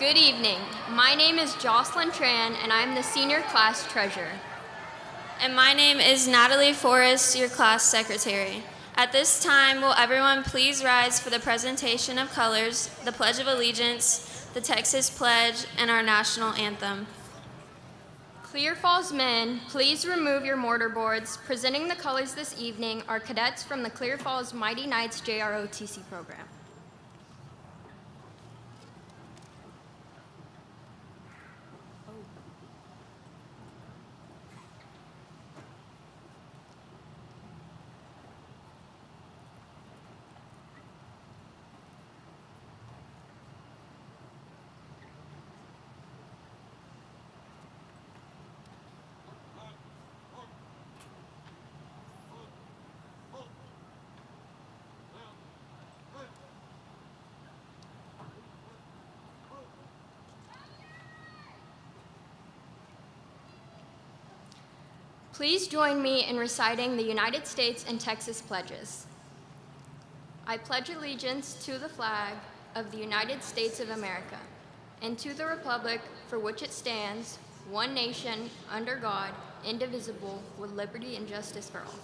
Good evening. My name is Jocelyn Tran, and I'm the senior class treasurer. And my name is Natalie Forrest, your class secretary. At this time, will everyone please rise for the presentation of colors, the Pledge of Allegiance, the Texas Pledge, and our national anthem. Clear Falls men, please remove your mortar boards. Presenting the colors this evening are cadets from the Clear Falls Mighty Knights JROTC program. Please join me in reciting the United States and Texas pledges. I pledge allegiance to the flag of the United States of America and to the republic for which it stands, one nation, under God, indivisible, with liberty and justice for all.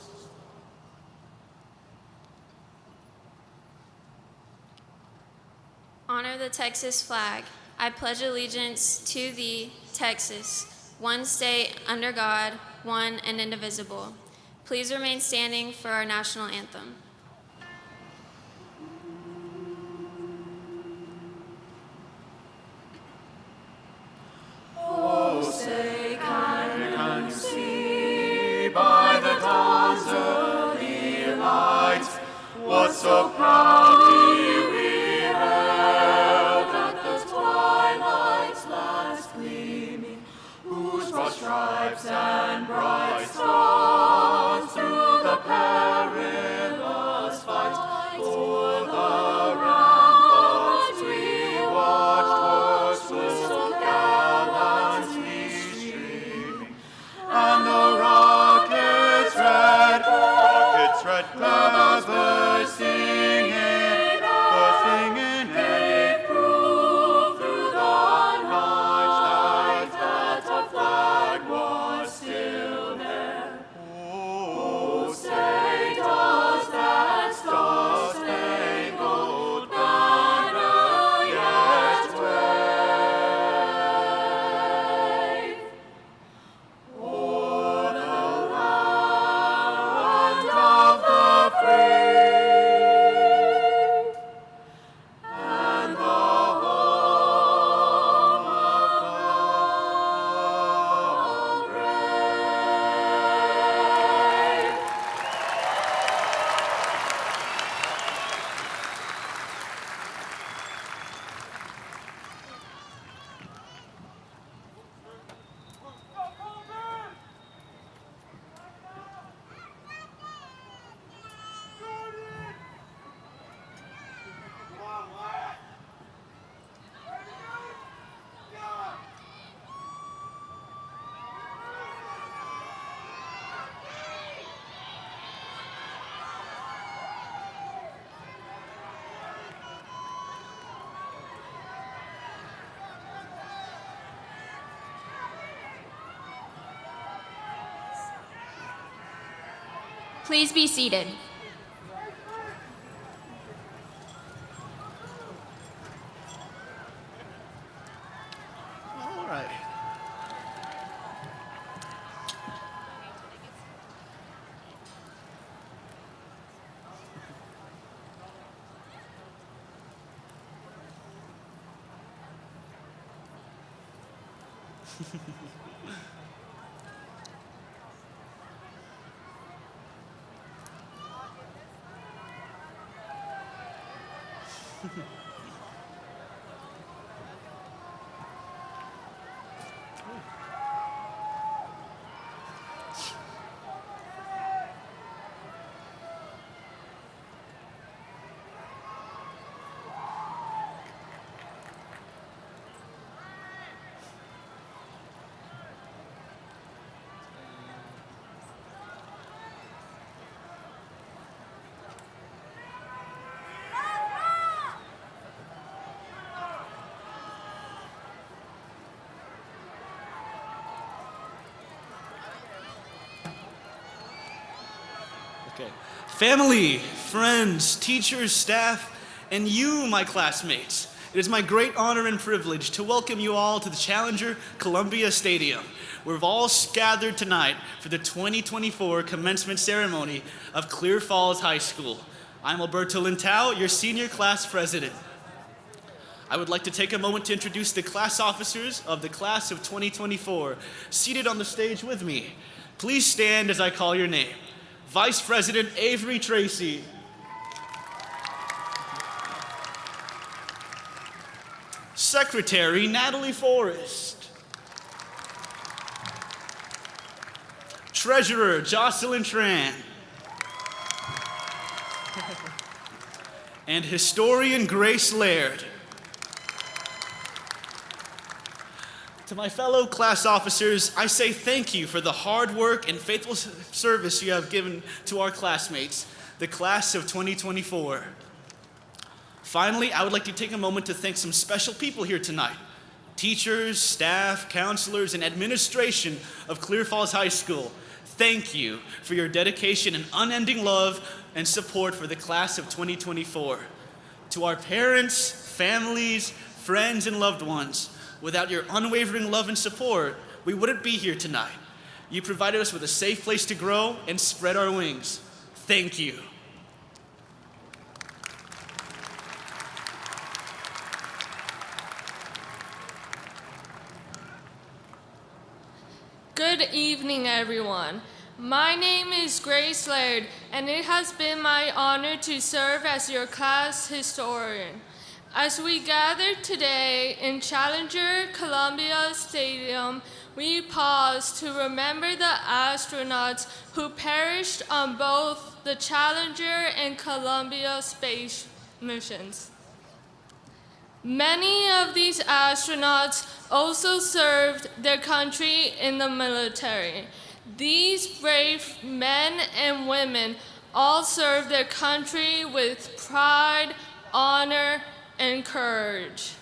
Honor the Texas flag. I pledge allegiance to thee, Texas, one state under God, one and indivisible. Please remain standing for our national anthem. Oh, say can you see by the dawn's early light what so proudly we hailed at the twilight's last gleaming, whose broad stripes and bright stars through the perilous fight o'er the ramparts we watched were so gallantly streaming, and the rockets red clever singing, and it proved through the night that our flag was still there. Oh, say does that star-spangled banner yet wave o'er the land of the free and the home of the brave. Please be seated. All right. Okay. Family, friends, teachers, staff, and you, my classmates. It is my great honor and privilege to welcome you all to the Challenger Columbia Stadium, where we've all gathered tonight for the 2024 commencement ceremony of Clear Falls High School. I'm Alberto Lintao, your senior class president. I would like to take a moment to introduce the class officers of the class of 2024 seated on the stage with me. Please stand as I call your name. Vice President Avery Tracy. Secretary Natalie Forrest. Treasurer Jocelyn Tran. And Historian Grace Laird. To my fellow class officers, I say thank you for the hard work and faithful service you have given to our classmates, the class of 2024. Finally, I would like to take a moment to thank some special people here tonight. Teachers, staff, counselors, and administration of Clear Falls High School. Thank you for your dedication and unending love and support for the class of 2024. To our parents, families, friends, and loved ones, without your unwavering love and support, we wouldn't be here tonight. You provided us with a safe place to grow and spread our wings. Thank you. Good evening, everyone. My name is Grace Laird, and it has been my honor to serve as your class historian. As we gather today in Challenger Columbia Stadium, we pause to remember the astronauts who perished on both the Challenger and Columbia space missions. Many of these astronauts also served their country in the military. These brave men and women all served their country with pride, honor, and courage.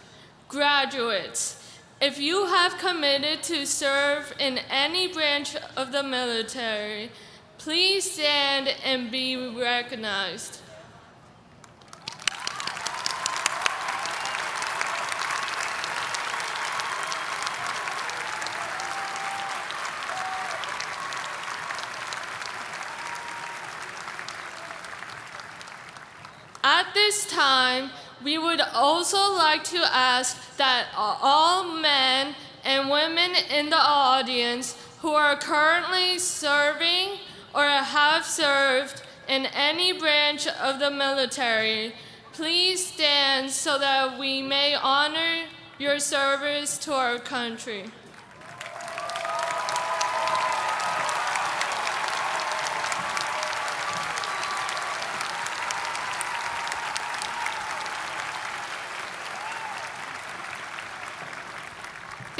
Graduates, if you have committed to serve in any branch of the military, please stand and be recognized. At this time, we would also like to ask that all men and women in the audience who are currently serving or have served in any branch of the military, please stand so that we may honor your service to our country.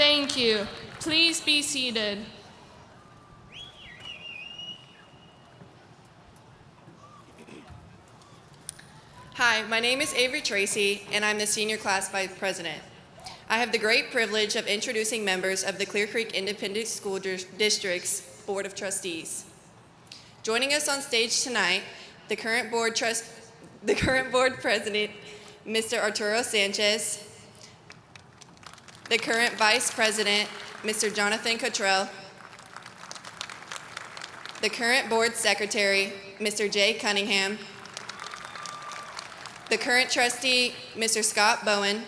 Thank you. Please be seated. Hi, my name is Avery Tracy, and I'm the Senior Class Vice President. I have the great privilege of introducing members of the Clear Creek Independent School District's Board of Trustees. Joining us on stage tonight, the current board president, Mr. Arturo Sanchez, the current Vice President, Mr. Jonathan Cottrell, the current Board Secretary, Mr. Jay Cunningham, the current Trustee, Mr. Scott Bowen,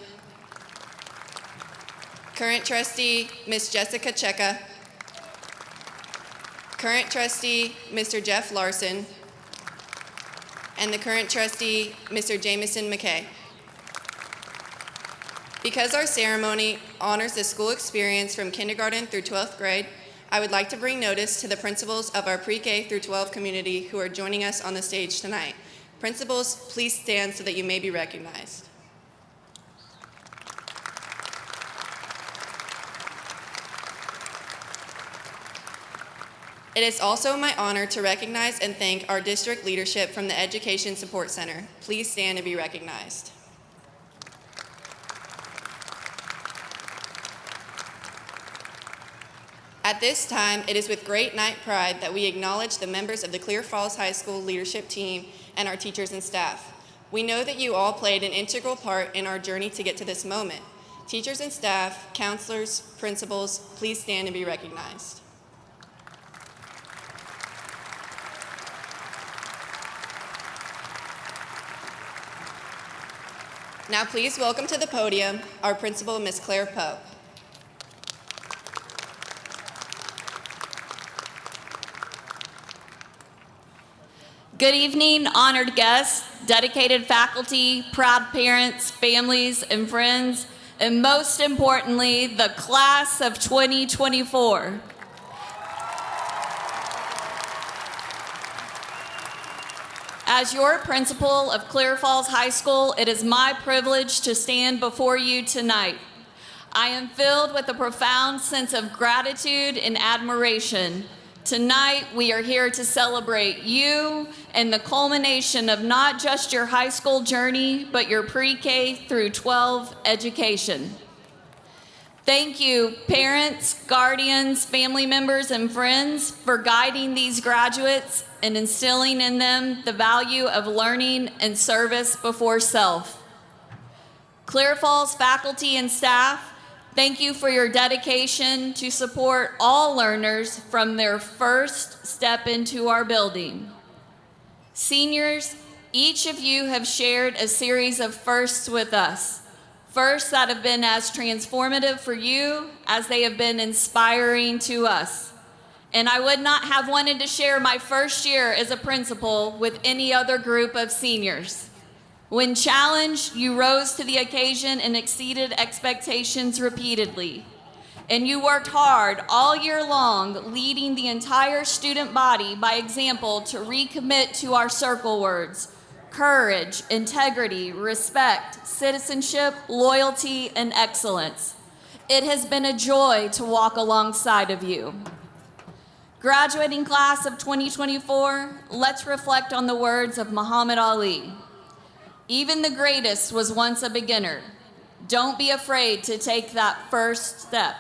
current Trustee, Ms. Jessica Cheka, current Trustee, Mr. Jeff Larson, and the current Trustee, Mr. Jameson McKay. Because our ceremony honors the school experience from kindergarten through 12th grade, I would like to bring notice to the principals of our pre-K through 12 community who are joining us on the stage tonight. Principals, please stand so that you may be recognized. It is also my honor to recognize and thank our district leadership from the Education Support Center. Please stand and be recognized. At this time, it is with great night pride that we acknowledge the members of the Clear Falls High School leadership team and our teachers and staff. We know that you all played an integral part in our journey to get to this moment. Teachers and staff, counselors, principals, please stand and be recognized. Now please welcome to the podium our principal, Ms. Claire Poe. Good evening, honored guests, dedicated faculty, proud parents, families, and friends, and most importantly, the class of 2024. As your principal of Clear Falls High School, it is my privilege to stand before you tonight. I am filled with a profound sense of gratitude and admiration. Tonight, we are here to celebrate you and the culmination of not just your high school journey, but your pre-K through 12 education. Thank you, parents, guardians, family members, and friends for guiding these graduates and instilling in them the value of learning and service before self. Clear Falls faculty and staff, thank you for your dedication to support all learners from their first step into our building. Seniors, each of you have shared a series of firsts with us. Firsts that have been as transformative for you as they have been inspiring to us. And I would not have wanted to share my first year as a principal with any other group of seniors. When challenged, you rose to the occasion and exceeded expectations repeatedly. And you worked hard all year long, leading the entire student body by example to recommit to our circle words: courage, integrity, respect, citizenship, loyalty, and excellence. It has been a joy to walk alongside of you. Graduating class of 2024, let's reflect on the words of Muhammad Ali. Even the greatest was once a beginner. Don't be afraid to take that first step.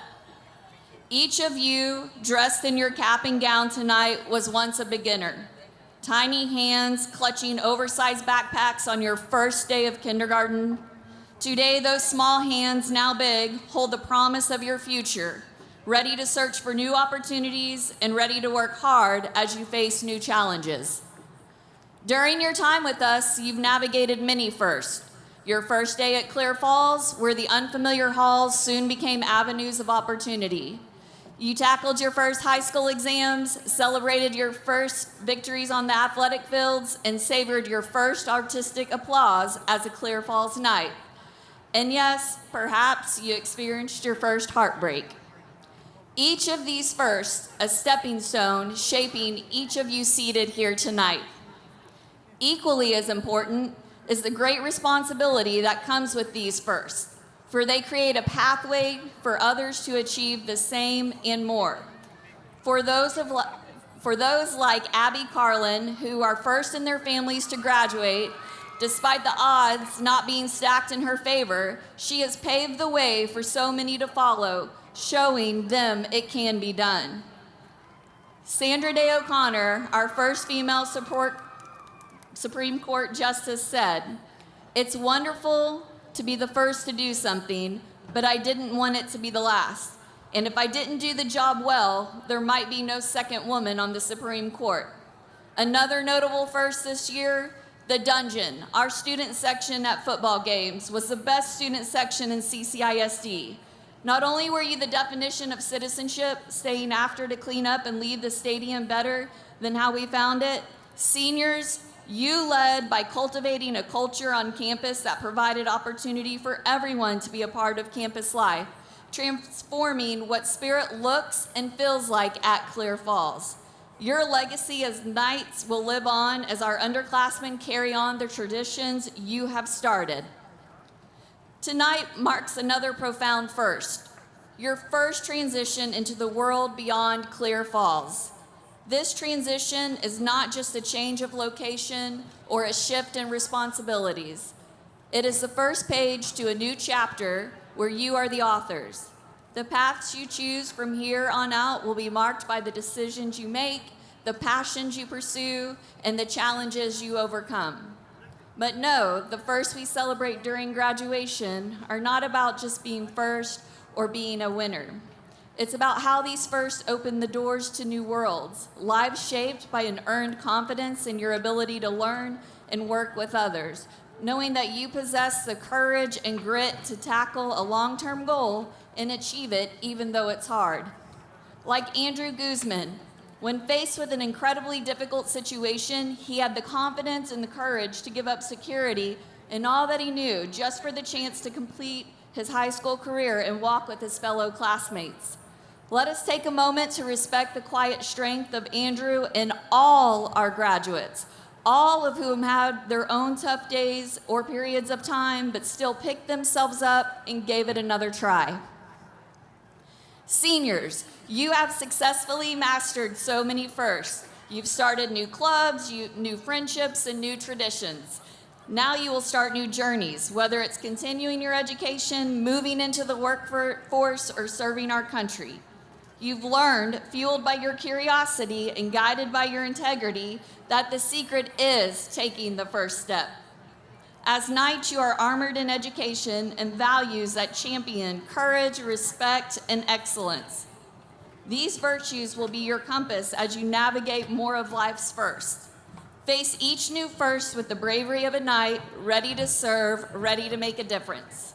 Each of you, dressed in your cap and gown tonight, was once a beginner. Tiny hands clutching oversized backpacks on your first day of kindergarten. Today, those small hands, now big, hold the promise of your future, ready to search for new opportunities and ready to work hard as you face new challenges. During your time with us, you've navigated many firsts. Your first day at Clear Falls, where the unfamiliar halls soon became avenues of opportunity. You tackled your first high school exams, celebrated your first victories on the athletic fields, and savored your first artistic applause as a Clear Falls night. And yes, perhaps you experienced your first heartbreak. Each of these firsts, a stepping stone shaping each of you seated here tonight. Equally as important is the great responsibility that comes with these firsts, for they create a pathway for others to achieve the same and more. For those like Abby Carlin, who are first in their families to graduate, despite the odds not being stacked in her favor, she has paved the way for so many to follow, showing them it can be done. Sandra Day O'Connor, our first female Supreme Court Justice, said, "It's wonderful to be the first to do something, but I didn't want it to be the last. And if I didn't do the job well, there might be no second woman on the Supreme Court." Another notable first this year, the Dungeon, our student section at football games, was the best student section in CCISD. Not only were you the definition of citizenship, staying after to clean up and leave the stadium better than how we found it, seniors, you led by cultivating a culture on campus that provided opportunity for everyone to be a part of campus life, transforming what Spirit looks and feels like at Clear Falls. Your legacy as Knights will live on as our underclassmen carry on the traditions you have started. Tonight marks another profound first, your first transition into the world beyond Clear Falls. This transition is not just a change of location or a shift in responsibilities. It is the first page to a new chapter where you are the authors. The paths you choose from here on out will be marked by the decisions you make, the passions you pursue, and the challenges you overcome. But know, the firsts we celebrate during graduation are not about just being first or being a winner. It's about how these firsts open the doors to new worlds, lives shaped by an earned confidence in your ability to learn and work with others, knowing that you possess the courage and grit to tackle a long-term goal and achieve it even though it's hard. Like Andrew Guzman, when faced with an incredibly difficult situation, he had the confidence and the courage to give up security and all that he knew just for the chance to complete his high school career and walk with his fellow classmates. Let us take a moment to respect the quiet strength of Andrew and all our graduates, all of whom had their own tough days or periods of time, but still picked themselves up and gave it another try. Seniors, you have successfully mastered so many firsts. You've started new clubs, new friendships, and new traditions. Now you will start new journeys, whether it's continuing your education, moving into the workforce, or serving our country. You've learned, fueled by your curiosity and guided by your integrity, that the secret is taking the first step. As knights, you are armored in education and values that champion courage, respect, and excellence. These virtues will be your compass as you navigate more of life's firsts. Face each new first with the bravery of a knight, ready to serve, ready to make a difference.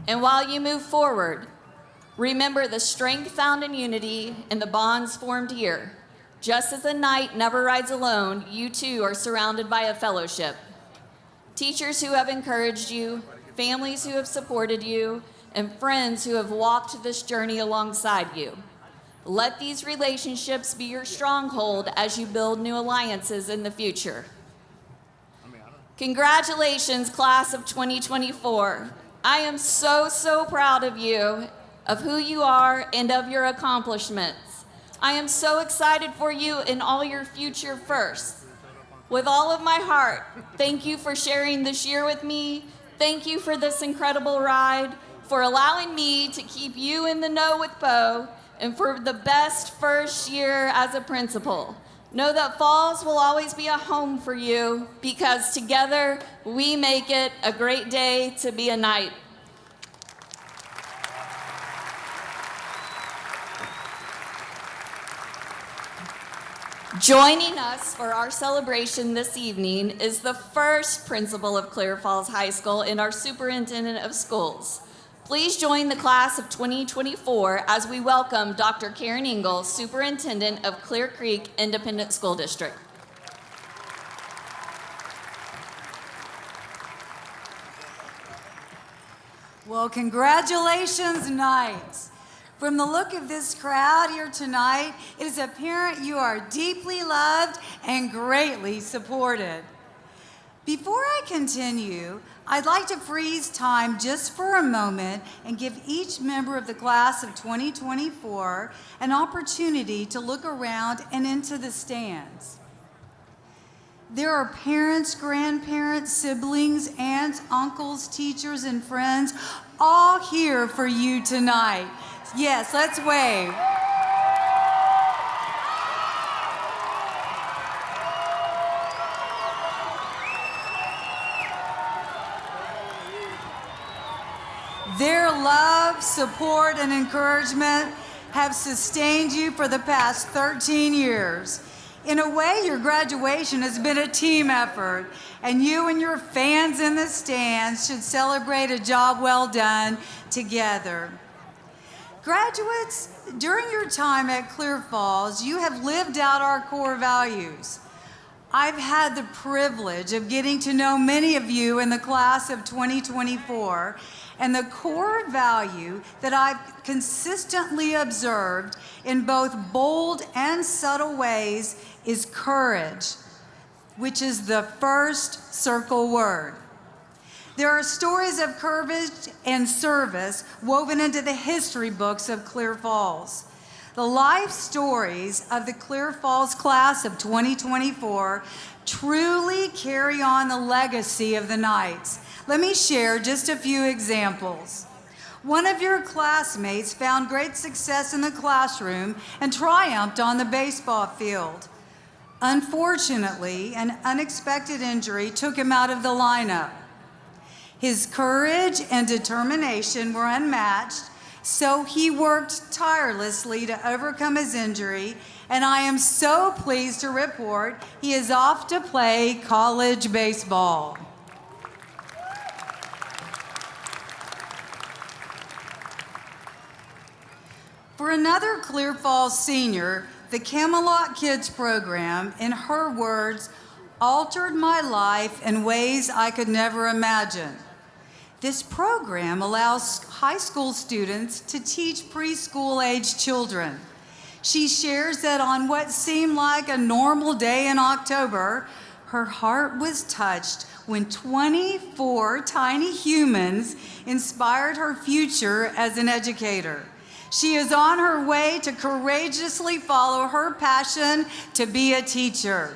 And while you move forward, remember the strength found in unity and the bonds formed here. Just as a knight never rides alone, you too are surrounded by a fellowship. Teachers who have encouraged you, families who have supported you, and friends who have walked this journey alongside you. Let these relationships be your stronghold as you build new alliances in the future. Congratulations, class of 2024. I am so proud of you, of who you are, and of your accomplishments. I am so excited for you in all your future firsts. With all of my heart, thank you for sharing this year with me. Thank you for this incredible ride, for allowing me to keep you in the know with Bo, and for the best first year as a principal. Know that Falls will always be a home for you, because together we make it a great day to be a knight. Joining us for our celebration this evening is the first principal of Clear Falls High School and our superintendent of schools. Please join the class of 2024 as we welcome Dr. Karen Engel, superintendent of Clear Creek Independent School District. Well, congratulations, Knights. From the look of this crowd here tonight, it is apparent you are deeply loved and greatly supported. Before I continue, I'd like to freeze time just for a moment and give each member of the class of 2024 an opportunity to look around and into the stands. There are parents, grandparents, siblings, aunts, uncles, teachers, and friends all here for you tonight. Yes, let's wave. Their love, support, and encouragement have sustained you for the past 13 years. In a way, your graduation has been a team effort, and you and your fans in the stands should celebrate a job well done together. Graduates, during your time at Clear Falls, you have lived out our core values. I've had the privilege of getting to know many of you in the class of 2024, and the core value that I've consistently observed in both bold and subtle ways is courage, which is the first circle word. There are stories of courage and service woven into the history books of Clear Falls. The life stories of the Clear Falls class of 2024 truly carry on the legacy of the Knights. Let me share just a few examples. One of your classmates found great success in the classroom and triumphed on the baseball field. Unfortunately, an unexpected injury took him out of the lineup. His courage and determination were unmatched, so he worked tirelessly to overcome his injury, and I am so pleased to report he is off to play college baseball. For another Clear Falls senior, the Camelot Kids program, in her words, altered my life in ways I could never imagine. This program allows high school students to teach preschool-age children. She shares that on what seemed like a normal day in October, her heart was touched when 24 tiny humans inspired her future as an educator. She is on her way to courageously follow her passion to be a teacher.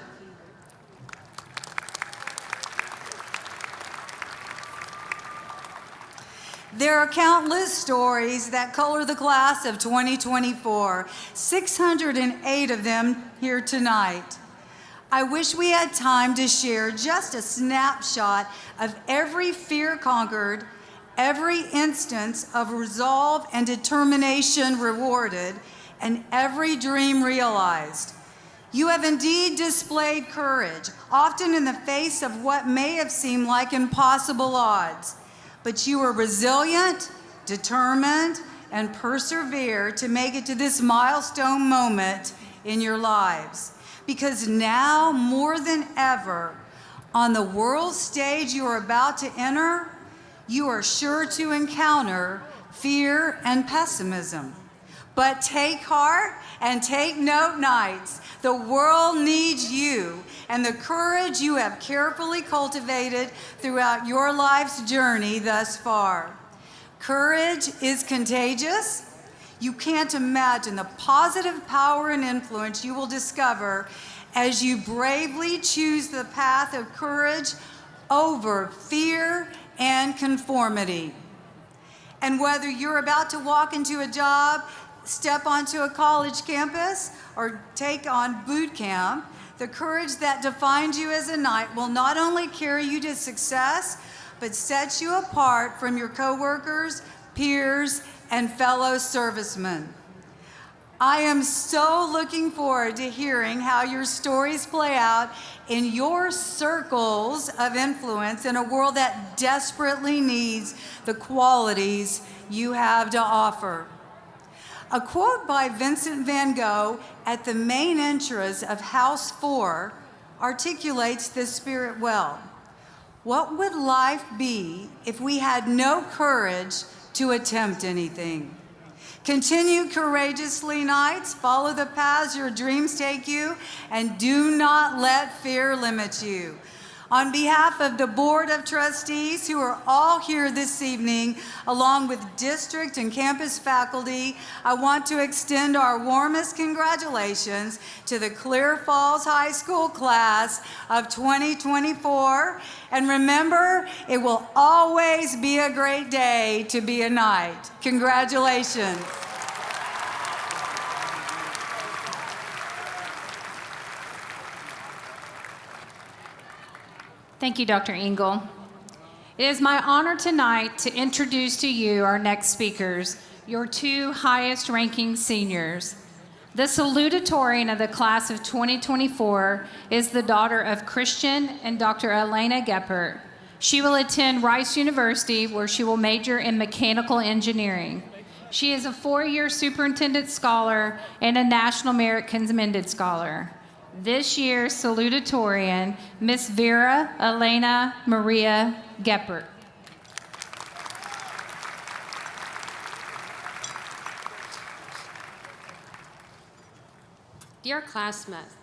There are countless stories that color the class of 2024, 608 of them here tonight. I wish we had time to share just a snapshot of every fear conquered, every instance of resolve and determination rewarded, and every dream realized. You have indeed displayed courage, often in the face of what may have seemed like impossible odds. But you are resilient, determined, and persevere to make it to this milestone moment in your lives. Because now, more than ever, on the world stage you are about to enter, you are sure to encounter fear and pessimism. But take heart and take note, Knights. The world needs you and the courage you have carefully cultivated throughout your life's journey thus far. Courage is contagious. You can't imagine the positive power and influence you will discover as you bravely choose the path of courage over fear and conformity. And whether you're about to walk into a job, step onto a college campus, or take on boot camp, the courage that defines you as a knight will not only carry you to success, but sets you apart from your coworkers, peers, and fellow servicemen. I am so looking forward to hearing how your stories play out in your circles of influence in a world that desperately needs the qualities you have to offer. A quote by Vincent van Gogh at the main entrance of House 4 articulates this spirit well. What would life be if we had no courage to attempt anything? Continue courageously, Knights. Follow the paths your dreams take you, and do not let fear limit you. On behalf of the Board of Trustees, who are all here this evening, along with district and campus faculty, I want to extend our warmest congratulations to the Clear Falls High School class of 2024. And remember, it will always be a great day to be a Knight. Congratulations. Thank you, Dr. Engel. It is my honor tonight to introduce to you our next speakers, your two highest-ranking seniors. The salutatorian of the class of 2024 is the daughter of Christian and Dr. Elena Geppert. She will attend Rice University, where she will major in mechanical engineering. She is a 4-year superintendent scholar and a National Merit Commended Scholar. This year's salutatorian, Miss Vera Elena Maria Geppert. Dear classmates,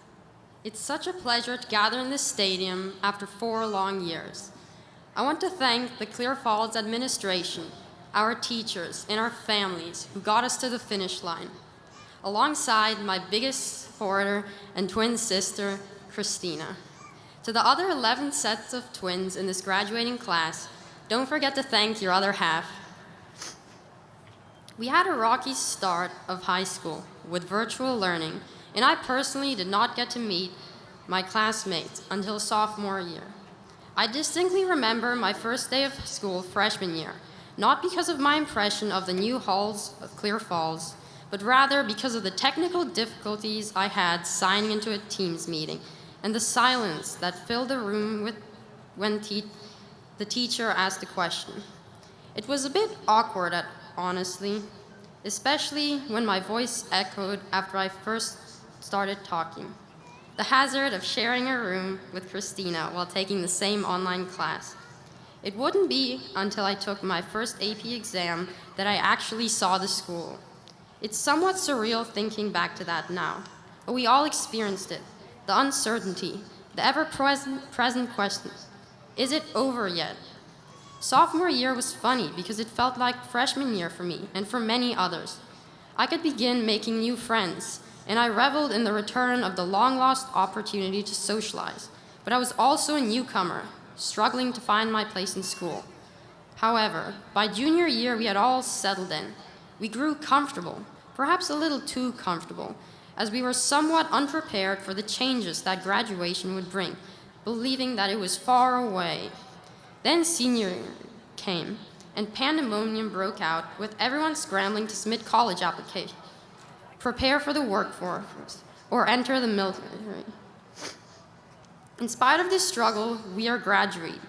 it's such a pleasure to gather in this stadium after 4 long years. I want to thank the Clear Falls administration, our teachers, and our families who got us to the finish line, alongside my biggest supporter and twin sister, Christina. To the other 11 sets of twins in this graduating class, don't forget to thank your other half. We had a rocky start of high school with virtual learning, and I personally did not get to meet my classmates until sophomore year. I distinctly remember my first day of school freshman year, not because of my impression of the new halls of Clear Falls, but rather because of the technical difficulties I had signing into a Teams meeting and the silence that filled the room when the teacher asked a question. It was a bit awkward, honestly, especially when my voice echoed after I first started talking. The hazard of sharing a room with Christina while taking the same online class. It wouldn't be until I took my first AP exam that I actually saw the school. It's somewhat surreal thinking back to that now, but we all experienced it. The uncertainty, the ever-present questions. Is it over yet? Sophomore year was funny because it felt like freshman year for me and for many others. I could begin making new friends, and I reveled in the return of the long-lost opportunity to socialize. But I was also a newcomer, struggling to find my place in school. However, by junior year, we had all settled in. We grew comfortable, perhaps a little too comfortable, as we were somewhat unprepared for the changes that graduation would bring, believing that it was far away. Then senior year came, and pandemonium broke out with everyone scrambling to submit college applications, prepare for the workforce, or enter the military. In spite of this struggle, we are graduating.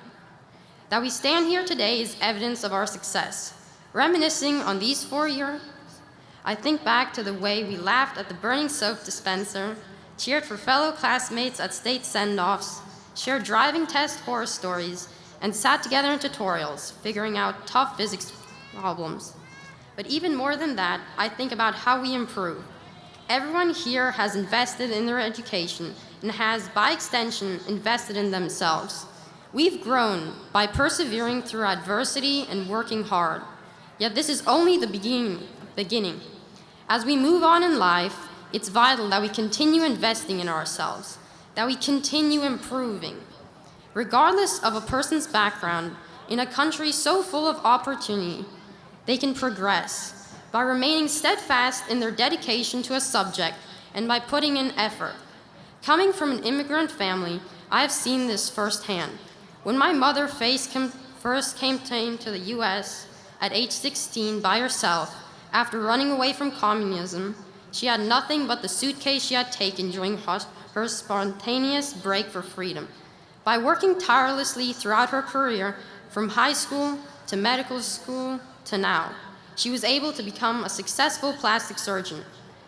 That we stand here today is evidence of our success. Reminiscing on these 4 years, I think back to the way we laughed at the burning soap dispenser, cheered for fellow classmates at state send-offs, shared driving test horror stories, and sat together in tutorials, figuring out tough physics problems. But even more than that, I think about how we improve. Everyone here has invested in their education and has, by extension, invested in themselves. We've grown by persevering through adversity and working hard. Yet this is only the beginning. As we move on in life, it's vital that we continue investing in ourselves, that we continue improving. Regardless of a person's background, in a country so full of opportunity, they can progress by remaining steadfast in their dedication to a subject and by putting in effort. Coming from an immigrant family, I have seen this firsthand. When my mother first came to the US at age 16 by herself, after running away from communism, she had nothing but the suitcase she had taken during her spontaneous break for freedom. By working tirelessly throughout her career, from high school to medical school to now, she was able to become a successful plastic surgeon.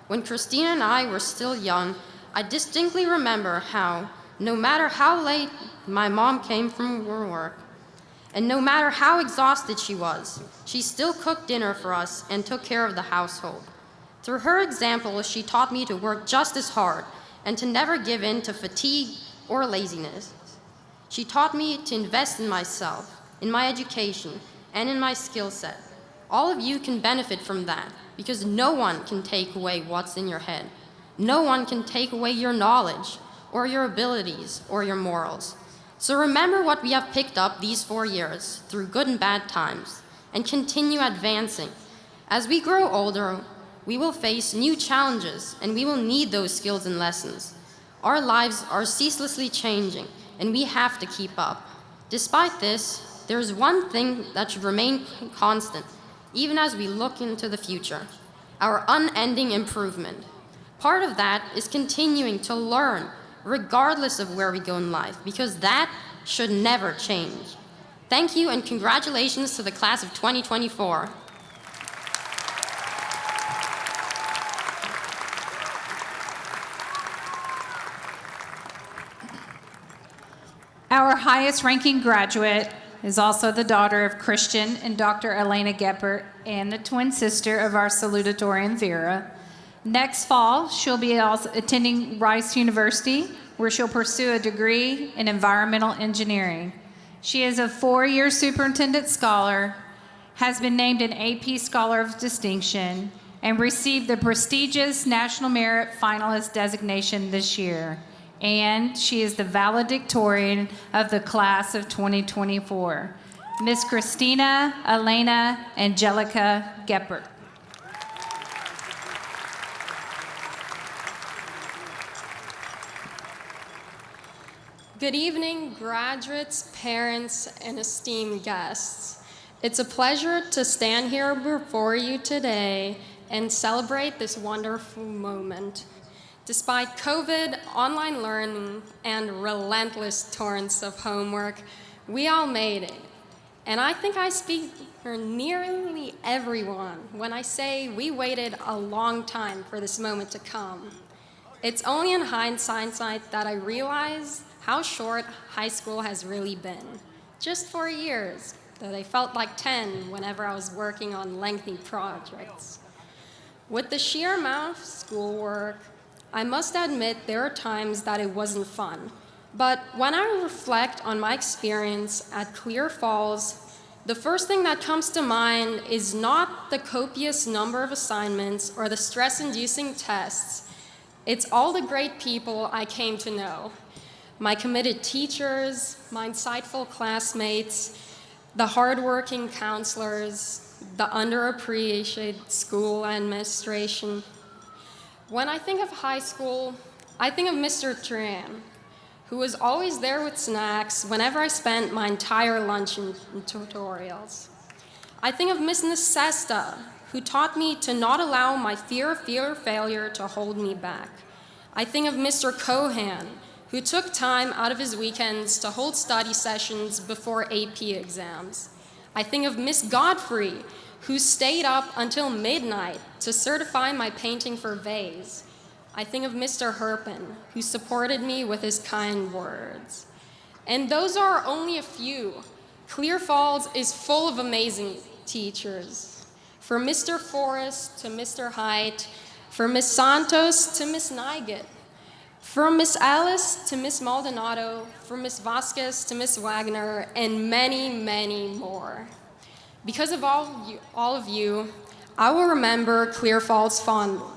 When Christina and I were still young, I distinctly remember how, no matter how late my mom came from her work, and no matter how exhausted she was, she still cooked dinner for us and took care of the household. Through her example, she taught me to work just as hard and to never give in to fatigue or laziness. She taught me to invest in myself, in my education, and in my skill set. All of you can benefit from that because no one can take away what's in your head. No one can take away your knowledge or your abilities or your morals. So remember what we have picked up these 4 years through good and bad times and continue advancing. As we grow older, we will face new challenges and we will need those skills and lessons. Our lives are ceaselessly changing and we have to keep up. Despite this, there is one thing that should remain constant, even as we look into the future: our unending improvement. Part of that is continuing to learn, regardless of where we go in life, because that should never change. Thank you and congratulations to the class of 2024. Our highest ranking graduate is also the daughter of Christian and Dr. Elena Geppert and the twin sister of our salutatorian Vera. Next fall, she'll be also attending Rice University, where she'll pursue a degree in environmental engineering. She is a 4-year superintendent scholar, has been named an AP Scholar of Distinction, and received the prestigious National Merit Finalist designation this year. And she is the valedictorian of the class of 2024. Miss Christina Elena Angelica Geppert. Good evening, graduates, parents, and esteemed guests. It's a pleasure to stand here before you today and celebrate this wonderful moment. Despite COVID, online learning, and relentless torrents of homework, we all made it. And I think I speak for nearly everyone when I say we waited a long time for this moment to come. It's only in hindsight that I realize how short high school has really been. Just 4 years, though they felt like 10 whenever I was working on lengthy projects. With the sheer amount of schoolwork, I must admit there are times that it wasn't fun. But when I reflect on my experience at Clear Falls, the first thing that comes to mind is not the copious number of assignments or the stress-inducing tests. It's all the great people I came to know. My committed teachers, my insightful classmates, the hardworking counselors, the underappreciated school administration. When I think of high school, I think of Mr. Tran, who was always there with snacks whenever I spent my entire lunch in tutorials. I think of Miss Necesta, who taught me to not allow my fear of failure to hold me back. I think of Mr. Cohan, who took time out of his weekends to hold study sessions before AP exams. I think of Miss Godfrey, who stayed up until midnight to certify my painting for vase. I think of Mr. Herpin, who supported me with his kind words. And those are only a few. Clear Falls is full of amazing teachers. From Mr. Forrest to Mr. Height, from Miss Santos to Miss Nigel, from Miss Alice to Miss Maldonado, from Miss Vasquez to Miss Wagner, and many, many more. Because of all of you, I will remember Clear Falls fondly.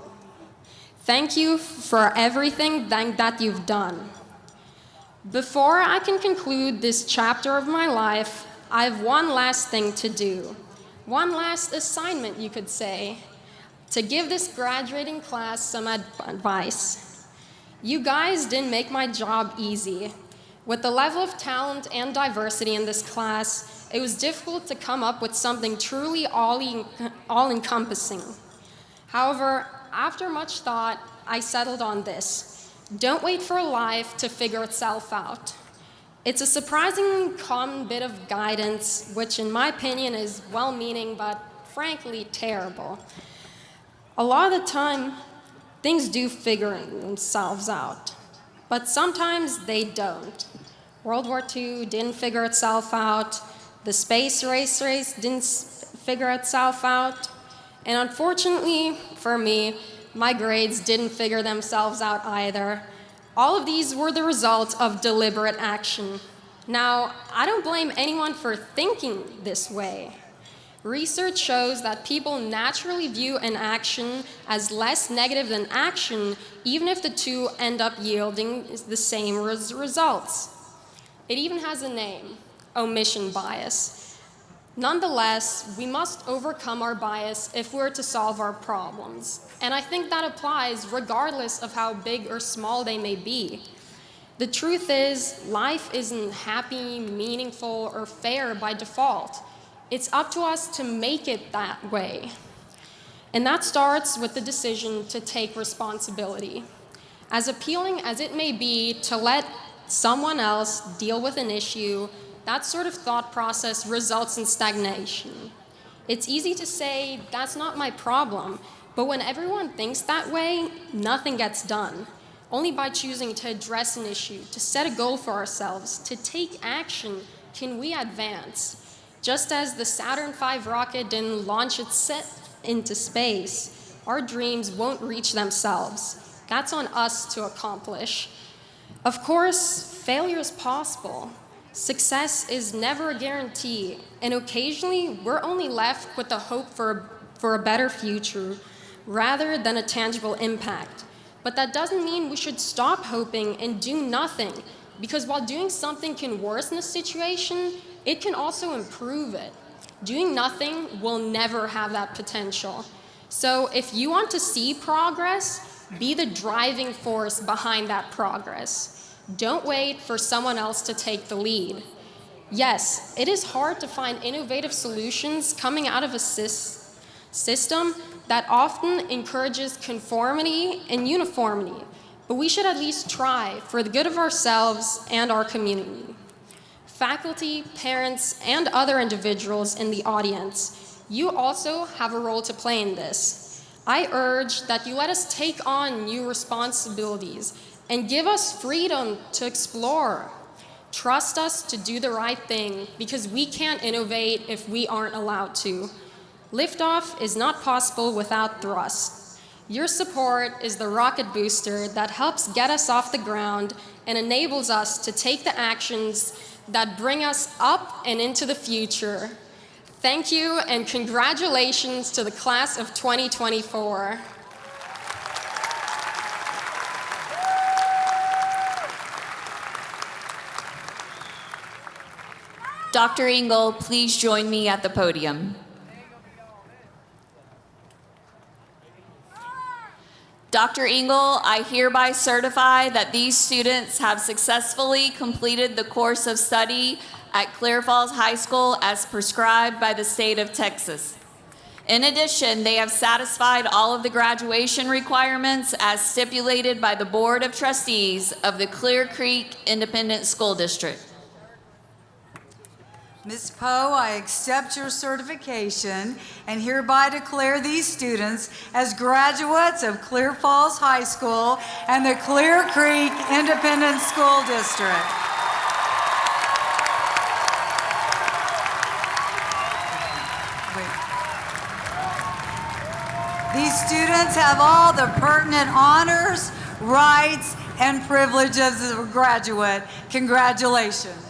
Thank you for everything that you've done. Before I can conclude this chapter of my life, I have one last thing to do. One last assignment, you could say, to give this graduating class some advice. You guys didn't make my job easy. With the level of talent and diversity in this class, it was difficult to come up with something truly all-encompassing. However, after much thought, I settled on this. Don't wait for life to figure itself out. It's a surprisingly common bit of guidance, which in my opinion is well-meaning but frankly terrible. A lot of the time, things do figure themselves out, but sometimes they don't. World War II didn't figure itself out. The space race didn't figure itself out. And unfortunately for me, my grades didn't figure themselves out either. All of these were the result of deliberate action. Now, I don't blame anyone for thinking this way. Research shows that people naturally view an action as less negative than action, even if the two end up yielding the same results. It even has a name, omission bias. Nonetheless, we must overcome our bias if we're to solve our problems. And I think that applies regardless of how big or small they may be. The truth is, life isn't happy, meaningful, or fair by default. It's up to us to make it that way. And that starts with the decision to take responsibility. As appealing as it may be to let someone else deal with an issue, that sort of thought process results in stagnation. It's easy to say, that's not my problem, but when everyone thinks that way, nothing gets done. Only by choosing to address an issue, to set a goal for ourselves, to take action, can we advance. Just as the Saturn V rocket didn't launch itself into space, our dreams won't reach themselves. That's on us to accomplish. Of course, failure is possible. Success is never a guarantee, and occasionally we're only left with the hope for a better future rather than a tangible impact. But that doesn't mean we should stop hoping and do nothing, because while doing something can worsen a situation, it can also improve it. Doing nothing will never have that potential. So if you want to see progress, be the driving force behind that progress. Don't wait for someone else to take the lead. Yes, it is hard to find innovative solutions coming out of a system that often encourages conformity and uniformity, but we should at least try for the good of ourselves and our community. Faculty, parents, and other individuals in the audience, you also have a role to play in this. I urge that you let us take on new responsibilities and give us freedom to explore. Trust us to do the right thing because we can't innovate if we aren't allowed to. Liftoff is not possible without thrust. Your support is the rocket booster that helps get us off the ground and enables us to take the actions that bring us up and into the future. Thank you and congratulations to the class of 2024. Dr. Engel, please join me at the podium. Dr. Engel, I hereby certify that these students have successfully completed the course of study at Clear Falls High School as prescribed by the state of Texas. In addition, they have satisfied all of the graduation requirements as stipulated by the Board of Trustees of the Clear Creek Independent School District. Ms. Poe, I accept your certification and hereby declare these students as graduates of Clear Falls High School and the Clear Creek Independent School District. These students have all the pertinent honors, rights, and privileges of a graduate. Congratulations.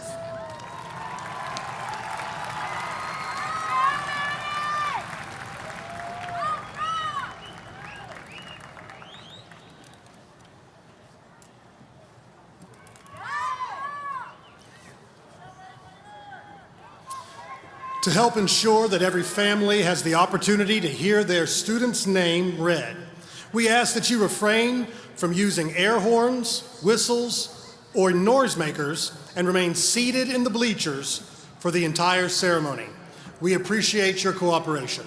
To help ensure that every family has the opportunity to hear their student's name read, we ask that you refrain from using air horns, whistles, or noisemakers and remain seated in the bleachers for the entire ceremony. We appreciate your cooperation.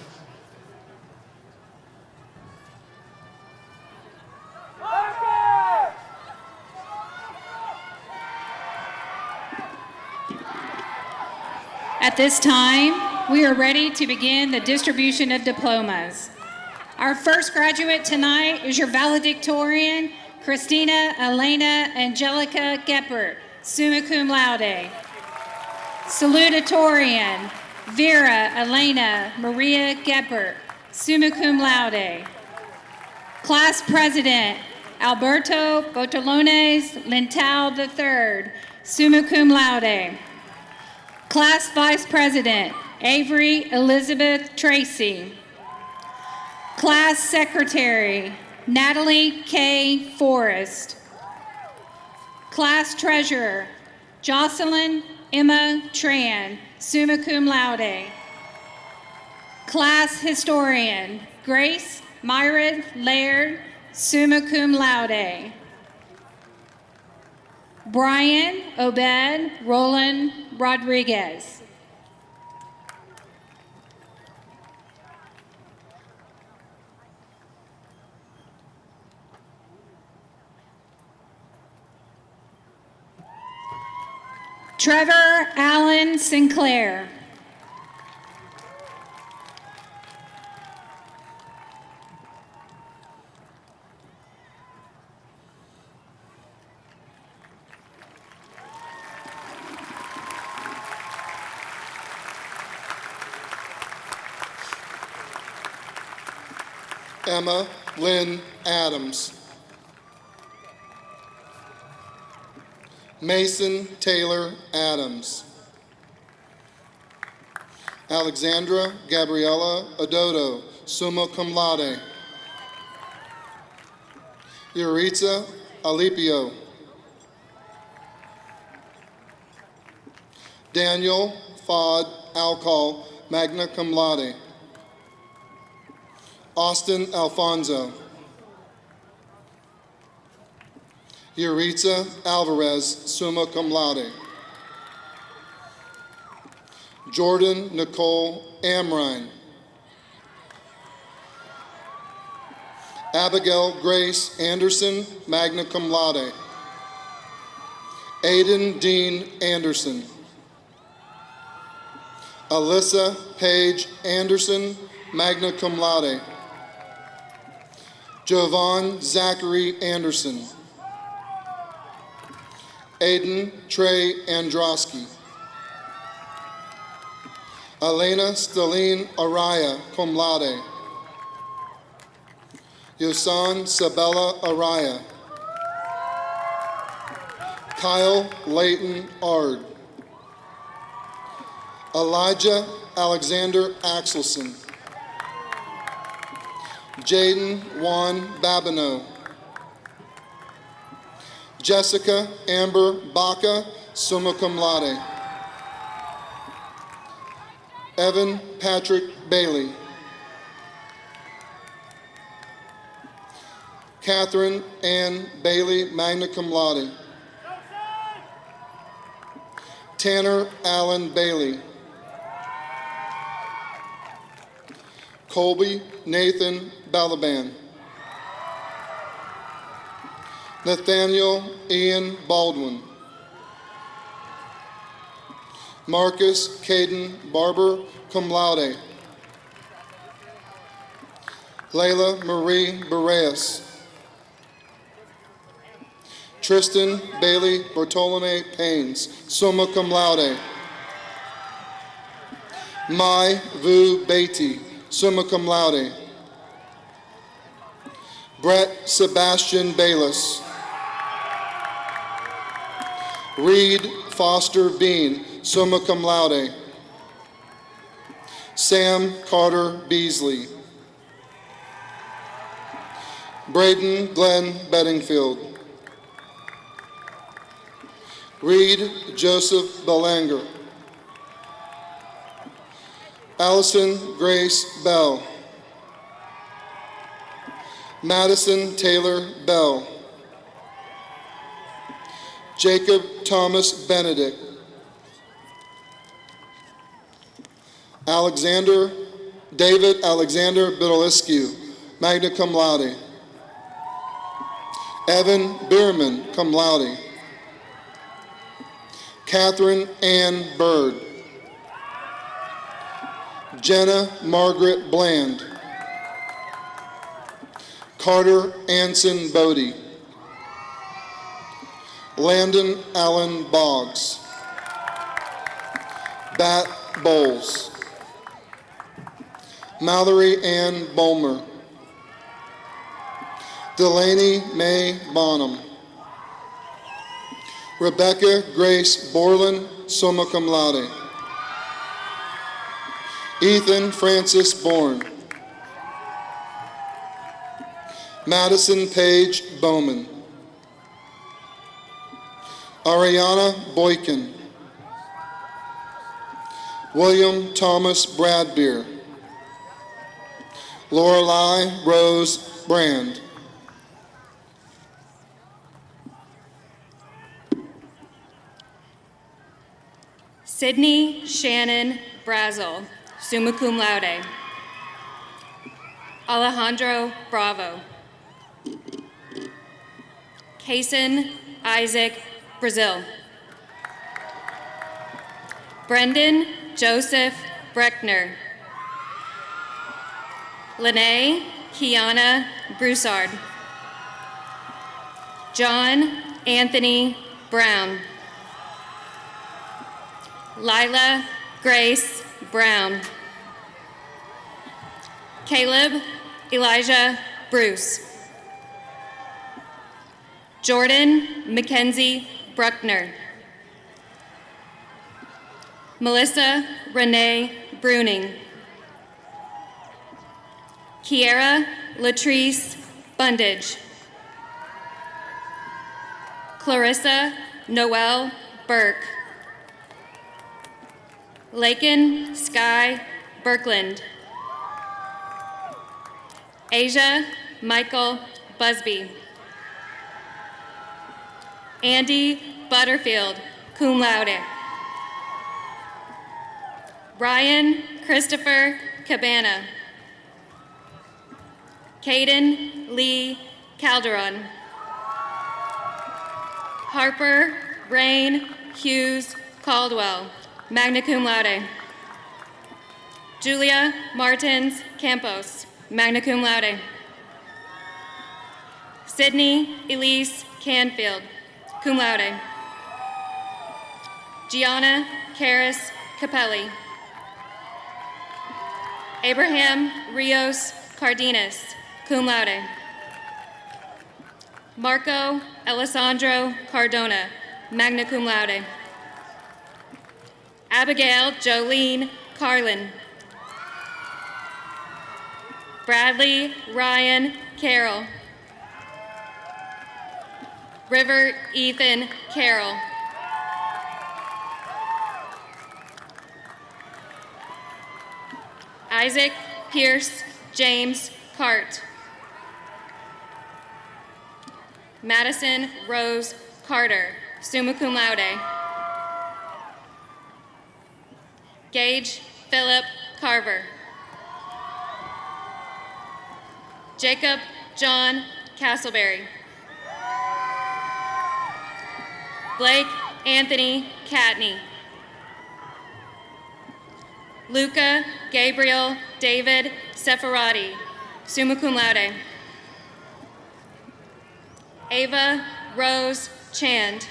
At this time, we are ready to begin the distribution of diplomas. Our first graduate tonight is your valedictorian, Christina Elena Angelica Geppert, summa cum laude. Salutatorian, Vera Elena Maria Geppert, summa cum laude. Class President, Alberto Botolones Lental III, summa cum laude. Class Vice President, Avery Elizabeth Tracy. Class Secretary, Natalie K. Forrest. Class Treasurer, Jocelyn Emma Tran, summa cum laude. Class Historian, Grace Myra Laird, summa cum laude. Brian Obed Roland Rodriguez. Trevor Allen Sinclair. Emma Lynn Adams. Mason Taylor Adams. Alexandra Gabriella Ododo, summa cum laude. Yuritza Alipio. Daniel Fod Alcall, magna cum laude. Austin Alfonso. Yuritza Alvarez, summa cum laude. Jordan Nicole Amrine. Abigail Grace Anderson, magna cum laude. Aiden Dean Anderson. Alyssa Paige Anderson, magna cum laude. Jovan Zachary Anderson. Aiden Trey Androsky. Elena Stelline Araya, cum laude. Yosan Sabella Araya. Kyle Layton Ard. Elijah Alexander Axelson. Jaden Juan Babineau. Jessica Amber Baca, summa cum laude. Evan Patrick Bailey. Catherine Ann Bailey, magna cum laude. Tanner Allen Bailey. Colby Nathan Balaban. Nathaniel Ian Baldwin. Marcus Caden Barber, cum laude. Layla Marie Boreas. Tristan Bailey Bartolome Paines, summa cum laude. Mai Vu Beatty, summa cum laude. Brett Sebastian Bayless. Reed Foster Bean, summa cum laude. Sam Carter Beasley. Braden Glenn Bedingfield. Reed Joseph Belanger. Allison Grace Bell. Madison Taylor Bell. Jacob Thomas Benedict. David Alexander Bideliscu, magna cum laude. Evan Bierman, cum laude. Catherine Ann Bird. Jenna Margaret Bland. Carter Anson Bodie. Landon Allen Boggs. Bat Bowles. Mallory Ann Bulmer. Delaney Mae Bonham. Rebecca Grace Borland, summa cum laude. Ethan Francis Bourne. Madison Paige Bowman. Ariana Boykin. William Thomas Bradbeer. Lorelei Rose Brand. Sydney Shannon Brazel, summa cum laude. Alejandro Bravo. Kason Isaac Brazil. Brendan Joseph Breckner. Lene Kiana Broussard. John Anthony Brown. Lila Grace Brown. Caleb Elijah Bruce. Jordan Mackenzie Bruckner. Melissa Renee Bruning. Kiera Latrice Bundage. Clarissa Noel Burke. Lakin Sky Birkland. Asia Michael Busby. Andy Butterfield, cum laude. Ryan Christopher Cabana. Caden Lee Calderon. Harper Rain Hughes Caldwell, magna cum laude. Julia Martins Campos, magna cum laude. Sydney Elise Canfield, cum laude. Gianna Karis Capelli. Abraham Rios Cardenas, cum laude. Marco Alessandro Cardona, magna cum laude. Abigail Jolene Carlin. Bradley Ryan Carroll. River Ethan Carroll. Isaac Pierce James Cart. Madison Rose Carter, summa cum laude. Gage Philip Carver. Jacob John Castleberry. Blake Anthony Catney. Luca Gabriel David Sefarati, summa cum laude. Ava Rose Chand.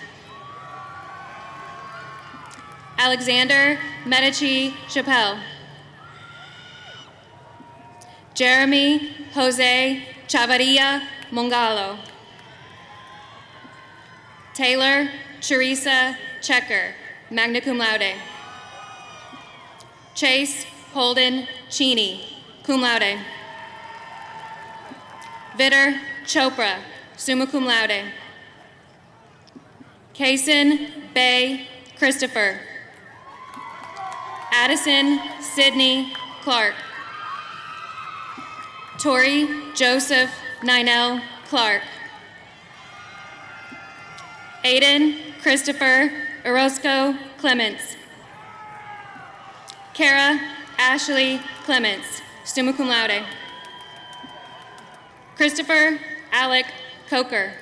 Alexander Medici Chappelle. Jeremy Jose Chavarria Mongalo. Taylor Teresa Checker, magna cum laude. Chase Holden Cheney, cum laude. Vitter Chopra, summa cum laude. Kaysen Bay Christopher. Addison Sidney Clark. Tori Joseph Ninel Clark. Aiden Christopher Orozco Clements. Kara Ashley Clements, summa cum laude. Christopher Alec Coker.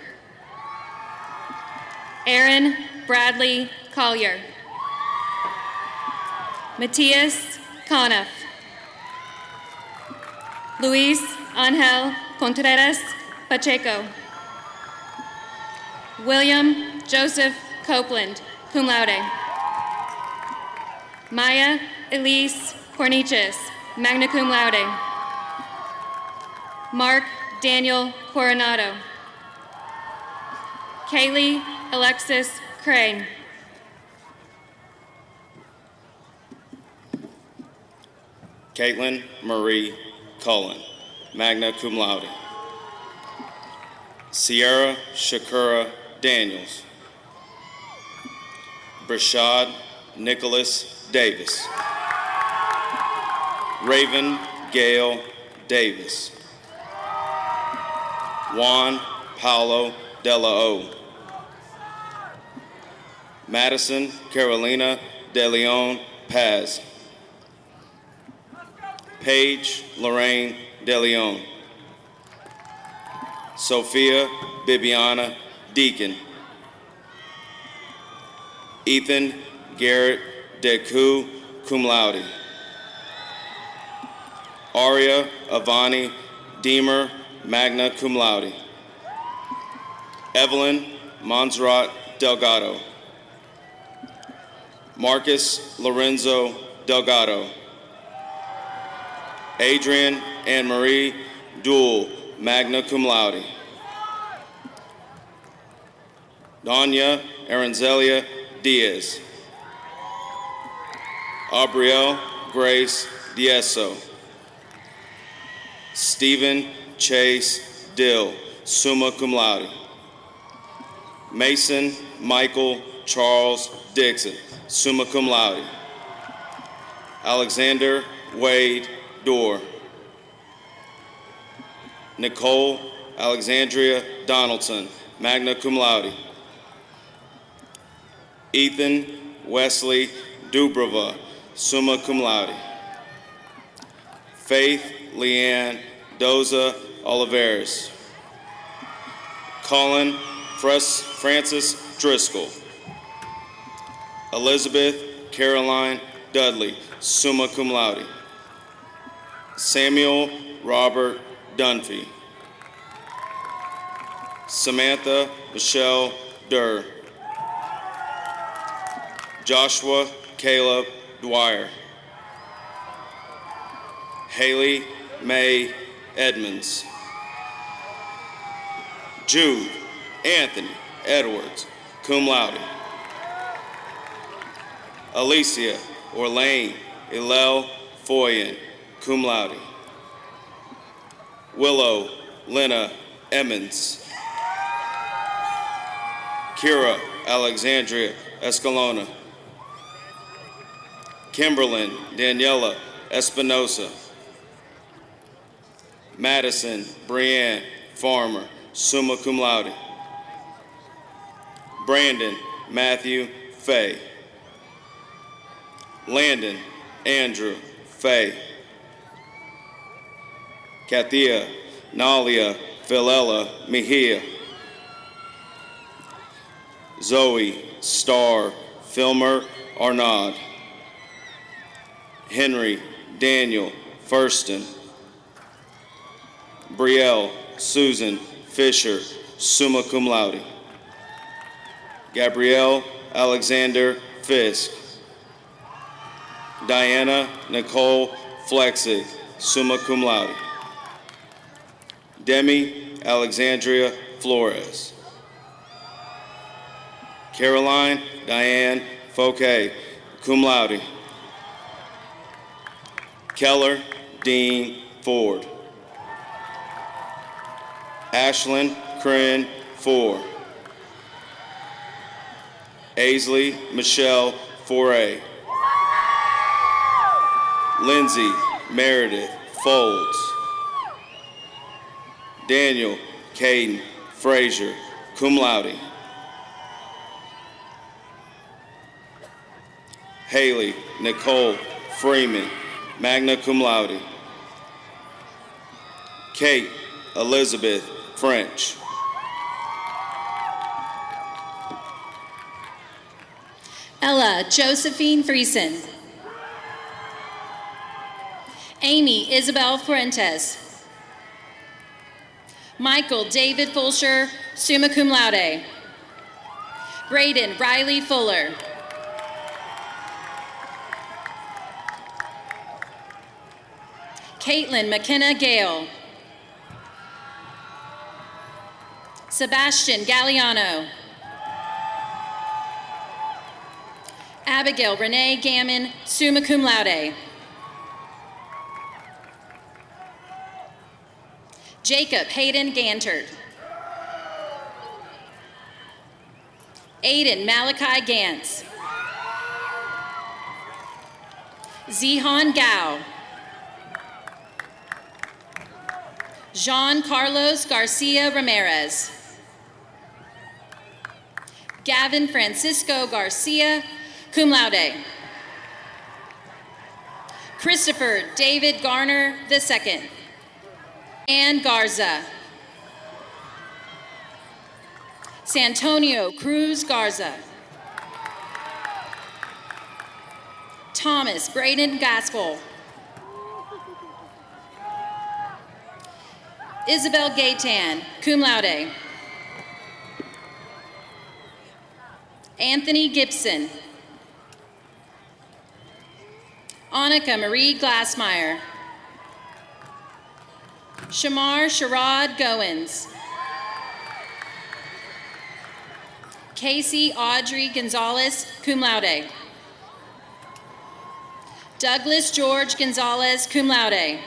Aaron Bradley Collier. Matthias Conniff. Luis Angel Contreras Pacheco. William Joseph Copeland, cum laude. Maya Elise Corniches, magna cum laude. Mark Daniel Coronado. Kaylee Alexis Crane. Caitlin Marie Cullen, magna cum laude. Sierra Shakura Daniels. Brashad Nicholas Davis. Raven Gail Davis. Juan Paulo Della O. Madison Carolina De Leon Paz. Paige Lorraine De Leon. Sophia Bibiana Deacon. Ethan Garrett Deku, cum laude. Aria Avani Deemer, magna cum laude. Evelyn Montserrat Delgado. Marcus Lorenzo Delgado. Adrian Anne-Marie Duell, magna cum laude. Danya Aranzelia Diaz. Aubrielle Grace Diesso. Stephen Chase Dill, summa cum laude. Mason Michael Charles Dixon, summa cum laude. Alexander Wade Dorr. Nicole Alexandria Donaldson, magna cum laude. Ethan Wesley Dubrava, summa cum laude. Faith Leanne Doza Oliveras. Colin Francis Driscoll. Elizabeth Caroline Dudley, summa cum laude. Samuel Robert Dunphy. Samantha Michelle Durr. Joshua Caleb Dwyer. Haley May Edmonds. Jude Anthony Edwards, cum laude. Alicia Orlane Elel Foyen, cum laude. Willow Lena Emmons. Kira Alexandria Escalona. Kimberlyn Daniela Espinosa. Madison Brianne Farmer, summa cum laude. Brandon Matthew Fay. Landon Andrew Fay. Kathia Nalia Villela Mejia. Zoe Star Filmer Arnaud. Henry Daniel Furston. Brielle Susan Fisher, summa cum laude. Gabrielle Alexander Fisk. Diana Nicole Flexig, summa cum laude. Demi Alexandria Flores. Caroline Diane Fouquet, cum laude. Keller Dean Ford. Ashlyn Corinne Ford. Aisley Michelle Foray. Lindsay Meredith Folds. Daniel Caden Frazier, cum laude. Haley Nicole Freeman, magna cum laude. Kate Elizabeth French. Ella Josephine Friesen. Amy Isabel Fuentes. Michael David Fulsher, summa cum laude. Braden Riley Fuller. Caitlin McKenna Gale. Sebastian Galliano. Abigail Renee Gammon, summa cum laude. Jacob Hayden Gantert. Aiden Malachi Gantz. Zihan Gao. Jean Carlos Garcia Ramirez. Gavin Francisco Garcia, cum laude. Christopher David Garner II. Ann Garza. Santonio Cruz Garza. Thomas Braden Gaskell. Isabel Gaytan, cum laude. Anthony Gibson. Annika Marie Glassmeyer. Shamar Sharad Goins. Casey Audrey Gonzalez, cum laude. Douglas George Gonzalez, cum laude.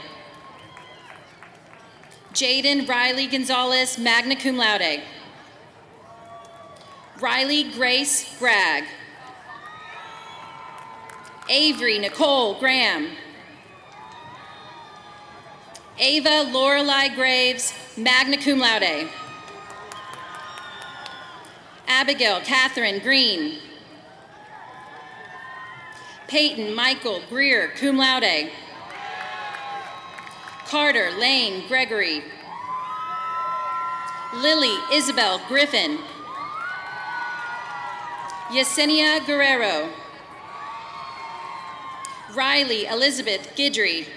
Jaden Riley Gonzalez, magna cum laude. Riley Grace Bragg. Avery Nicole Graham. Ava Lorelei Graves, magna cum laude. Abigail Catherine Green. Peyton Michael Greer, cum laude. Carter Lane Gregory. Lily Isabel Griffin. Yesenia Guerrero. Riley Elizabeth Guidry.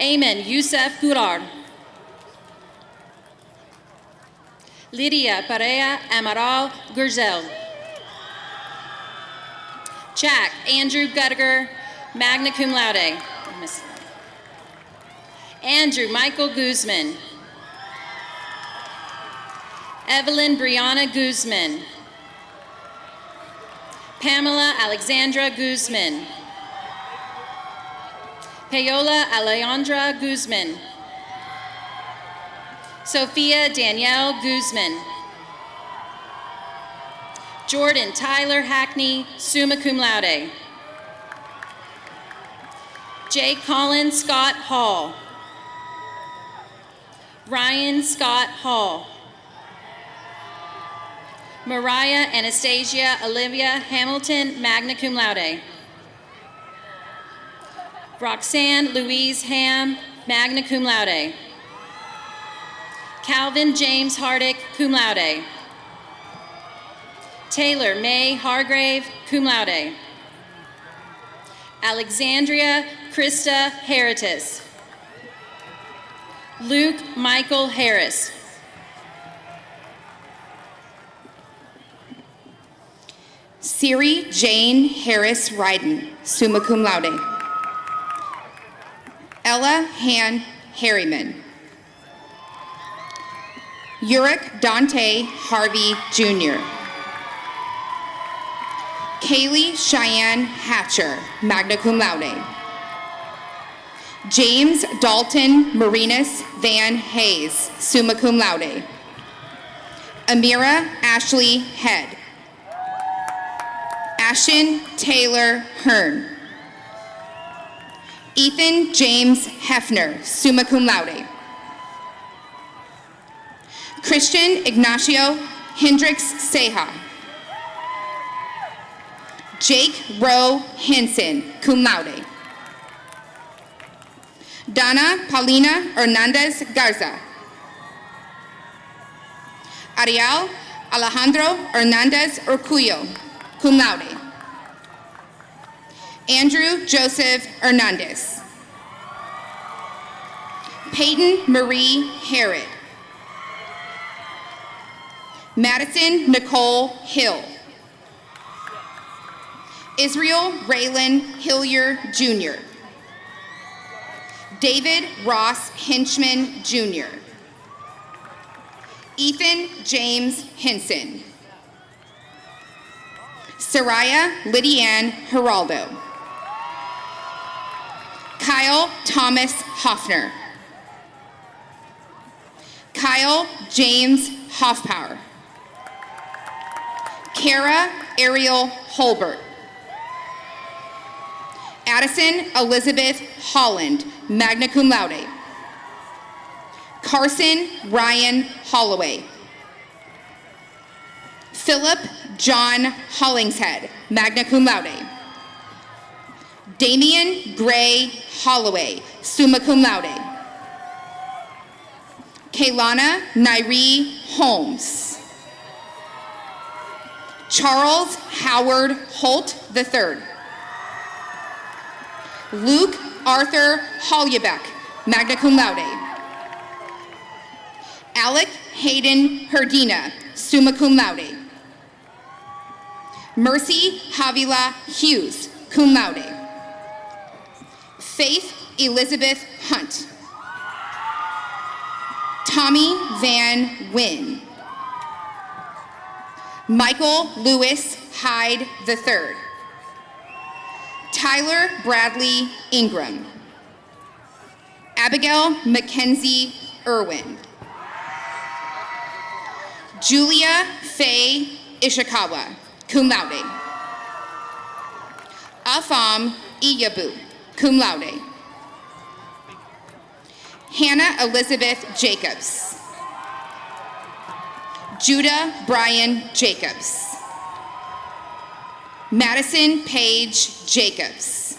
Ayman Youssef Gurar. Lydia Perea Amaral Gurzel. Jack Andrew Guttiger, magna cum laude. Andrew Michael Guzman. Evelyn Brianna Guzman. Pamela Alexandra Guzman. Paola Alejandra Guzman. Sophia Danielle Guzman. Jordan Tyler Hackney, summa cum laude. J. Colin Scott Hall. Ryan Scott Hall. Mariah Anastasia Olivia Hamilton, magna cum laude. Roxanne Louise Ham, magna cum laude. Calvin James Hardick, cum laude. Taylor May Hargrave, cum laude. Alexandria Krista Heritis. Luke Michael Harris. Siri Jane Harris Ryden, summa cum laude. Ella Han Harriman. Uric Dante Harvey Jr. Kaylee Cheyenne Hatcher, magna cum laude. James Dalton Marinus Van Hayes, summa cum laude. Amira Ashley Head. Ashton Taylor Hearn. Ethan James Hefner, summa cum laude. Christian Ignacio Hendricks Seja. Jake Rowe Henson, cum laude. Donna Paulina Hernandez Garza. Ariel Alejandro Hernandez Urcullo, cum laude. Andrew Joseph Hernandez. Peyton Marie Herod. Madison Nicole Hill. Israel Raylan Hillier Jr. David Ross Hinchman Jr. Ethan James Henson. Soraya Lydianne Geraldo. Kyle Thomas Hoffner. Kyle James Hoffpower. Kara Ariel Holbert. Addison Elizabeth Holland, magna cum laude. Carson Ryan Holloway. Philip John Hollingshead, magna cum laude. Damian Gray Holloway, summa cum laude. Kaylana Nairee Holmes. Charles Howard Holt III. Luke Arthur Hollebeck, magna cum laude. Alec Hayden Herdina, summa cum laude. Mercy Havila Hughes, cum laude. Faith Elizabeth Hunt. Tommy Van Wyn. Michael Lewis Hyde III. Tyler Bradley Ingram. Abigail Mackenzie Irwin. Julia Faye Ishikawa, cum laude. Afam Iyabu, cum laude. Hannah Elizabeth Jacobs. Judah Brian Jacobs. Madison Paige Jacobs.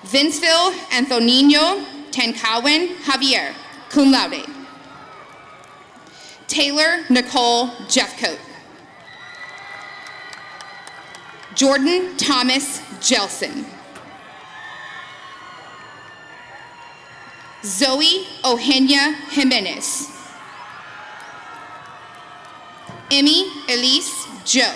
Vinceville Antonino Tancawen Javier, cum laude. Taylor Nicole Jeffcoat. Jordan Thomas Jelson. Zoe Eugenia Jimenez. Emmy Elise Joe.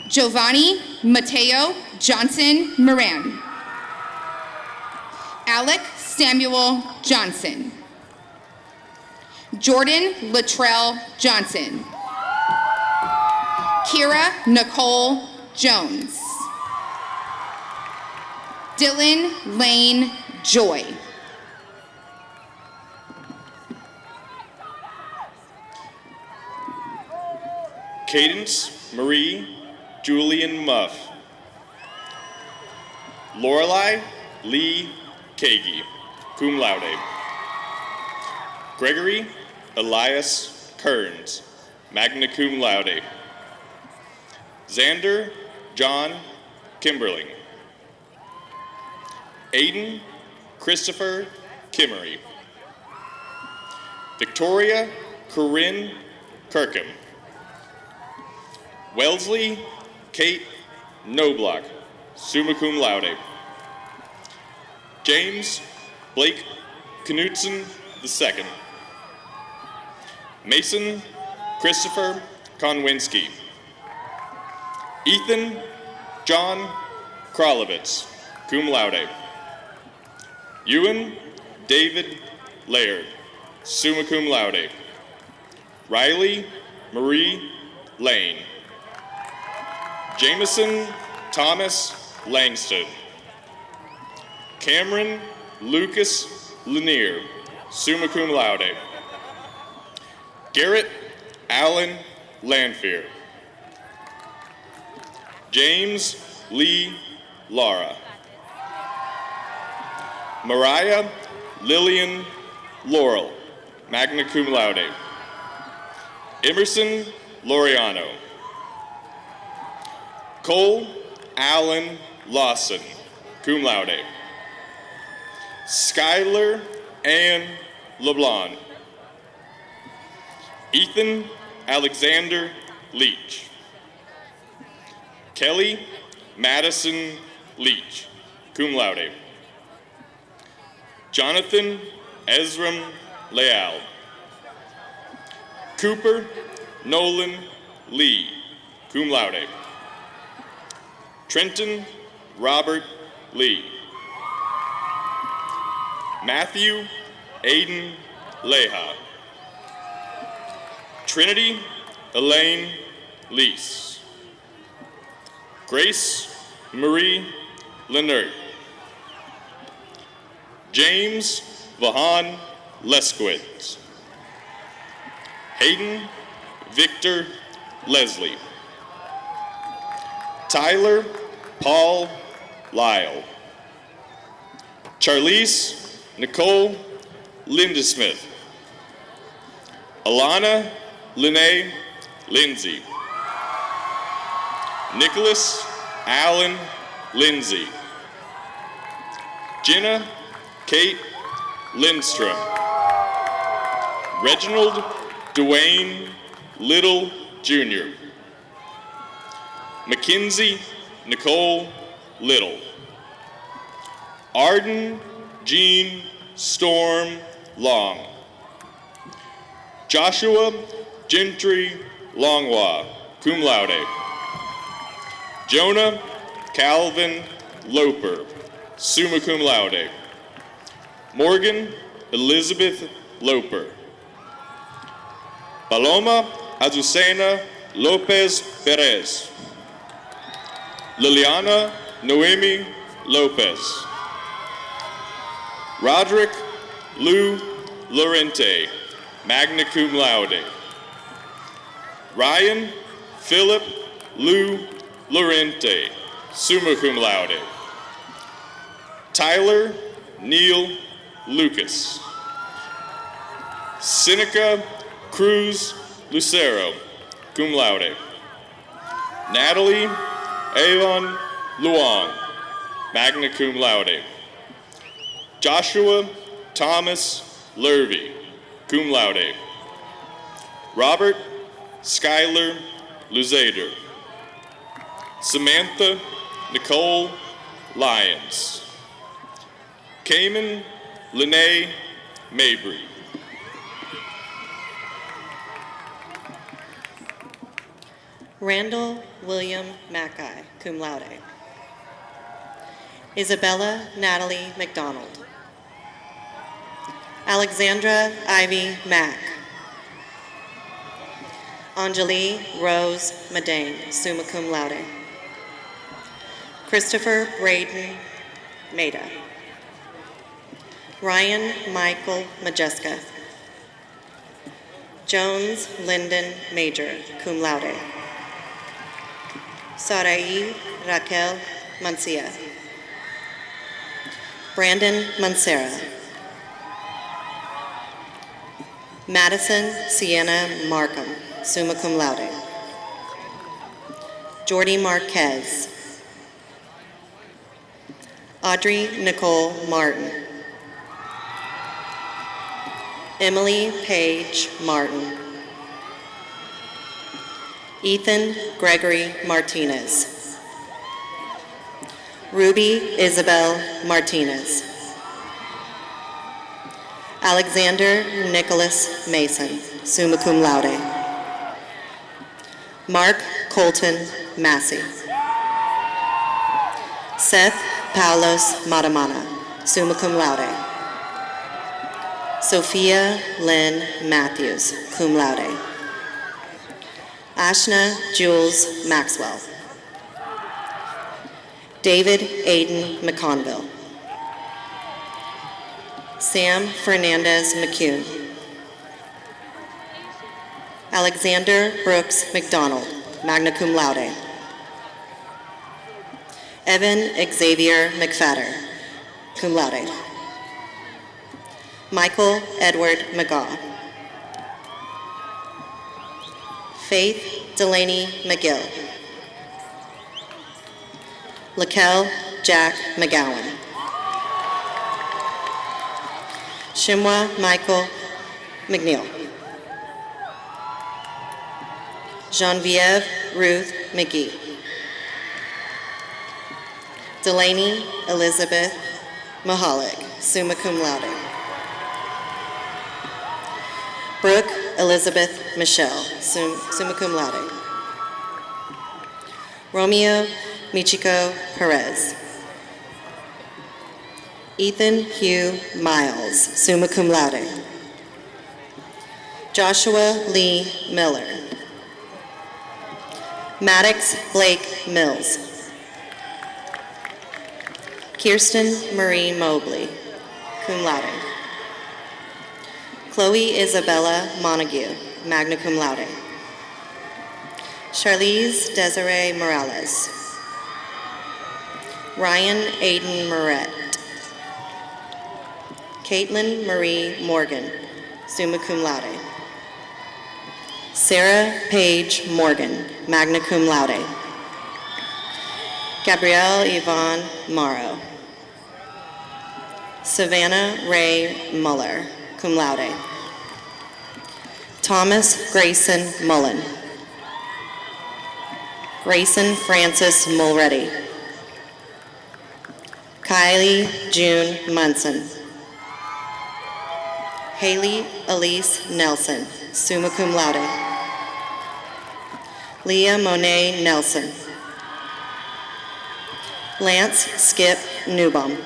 Giovanni Mateo Johnson Moran. Alec Samuel Johnson. Jordan Latrell Johnson. Kira Nicole Jones. Dylan Lane Joy. Cadence Marie Julian Muff. Lorelei Lee Kagi, cum laude. Gregory Elias Kearns, magna cum laude. Xander John Kimberling. Aiden Christopher Kimmery. Victoria Corinne Kirkham. Wellesley Kate Knobloch, summa cum laude. James Blake Knutson II. Mason Christopher Konwinski. Ethan John Krolowitz, cum laude. Ewan David Laird, summa cum laude. Riley Marie Lane. Jameson Thomas Langston. Cameron Lucas Lanier, summa cum laude. Garrett Allen Lanfear. James Lee Lara. Mariah Lillian Laurel, magna cum laude. Emerson Laureano. Cole Allen Lawson, cum laude. Skylar Ann LeBlanc. Ethan Alexander Leach. Kelly Madison Leach, cum laude. Jonathan Ezram Leal. Cooper Nolan Lee, cum laude. Trenton Robert Lee. Matthew Aiden Leha. Trinity Elaine Lease. Grace Marie Lenert. James Vahan Leskowitz. Hayden Victor Leslie. Tyler Paul Lyle. Charlize Nicole Lindesmith. Alana Lene Lindsay. Nicholas Allen Lindsay. Jenna Kate Lindstrom. Reginald Dwayne Little Jr. Mackenzie Nicole Little. Arden Jean Storm Long. Joshua Gentry Longwa, cum laude. Jonah Calvin Loper, summa cum laude. Morgan Elizabeth Loper. Paloma Azucena Lopez Perez. Liliana Noemi Lopez. Roderick Lou Lorente, magna cum laude. Ryan Philip Lou Lorente, summa cum laude. Tyler Neil Lucas. Seneca Cruz Lucero, cum laude. Natalie Avon Luong, magna cum laude. Joshua Thomas Lurvy, cum laude. Robert Schuyler Luzader. Samantha Nicole Lyons. Cayman Lene Mabry. Randall William Mackay, cum laude. Isabella Natalie McDonald. Alexandra Ivy Mack. Anjali Rose Madane, summa cum laude. Christopher Braden Maida. Ryan Michael Majeska. Jones Lyndon Major, cum laude. Sarai Raquel Mancia. Brandon Mancera. Madison Sienna Markham, summa cum laude. Jordy Marquez. Audrey Nicole Martin. Emily Page Martin. Ethan Gregory Martinez. Ruby Isabel Martinez. Alexander Nicholas Mason, summa cum laude. Mark Colton Massey. Seth Paulos Matamana, summa cum laude. Sophia Lynn Matthews, cum laude. Ashna Jules Maxwell. David Aiden McConville. Sam Fernandez McCune. Alexander Brooks McDonald, magna cum laude. Evan Xavier McFadder, cum laude. Michael Edward McGaw. Faith Delaney McGill. Lakel Jack McGowan. Shimwa Michael McNeil. Genevieve Ruth McGee. Delaney Elizabeth Mahalik, summa cum laude. Brooke Elizabeth Michelle, summa cum laude. Romeo Michiko Perez. Ethan Hugh Miles, summa cum laude. Joshua Lee Miller. Maddox Blake Mills. Kirsten Marie Mobley, cum laude. Chloe Isabella Montague, magna cum laude. Charlize Desiree Morales. Ryan Aiden Moret. Caitlin Marie Morgan, summa cum laude. Sarah Paige Morgan, magna cum laude. Gabrielle Yvonne Morrow. Savannah Ray Muller, cum laude. Thomas Grayson Mullen. Grayson Francis Mulready. Kylie June Munson. Haley Elise Nelson, summa cum laude. Leah Monet Nelson. Lance Skip Newbaum.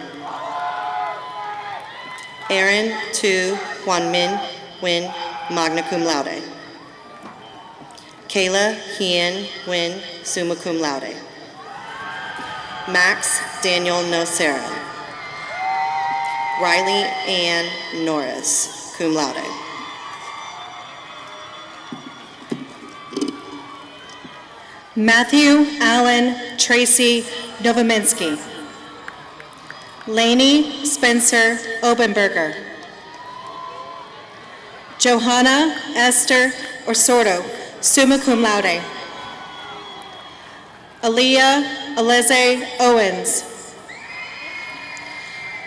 Aaron Tu Huan Min Win, magna cum laude. Kayla Hien Win, summa cum laude. Max Daniel Nocera. Riley Ann Norris, cum laude. Matthew Allen Tracy Novominsky. Lainey Spencer Obenberger. Johanna Esther Orsordo, summa cum laude. Aaliyah Aleze Owens.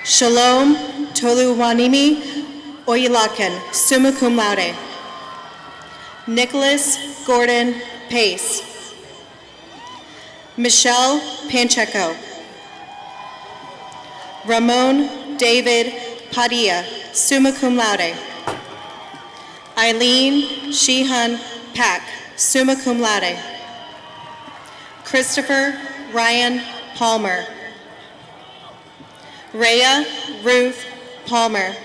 Shalom Toluwanimi Oyelakan, summa cum laude. Nicholas Gordon Pace. Michelle Pancheco. Ramon David Padilla, summa cum laude. Eileen Sheehan Pack, summa cum laude. Christopher Ryan Palmer. Rhea Ruth Palmer.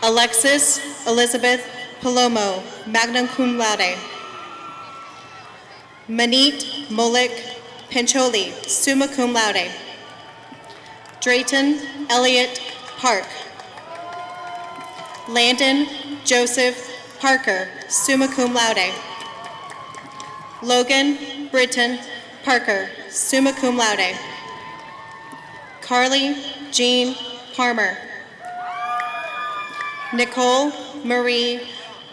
Alexis Elizabeth Palomo, magna cum laude. Manit Molik Pancholi, summa cum laude. Drayton Elliott Park. Landon Joseph Parker, summa cum laude. Logan Britton Parker, summa cum laude. Carly Jean Parmer. Nicole Marie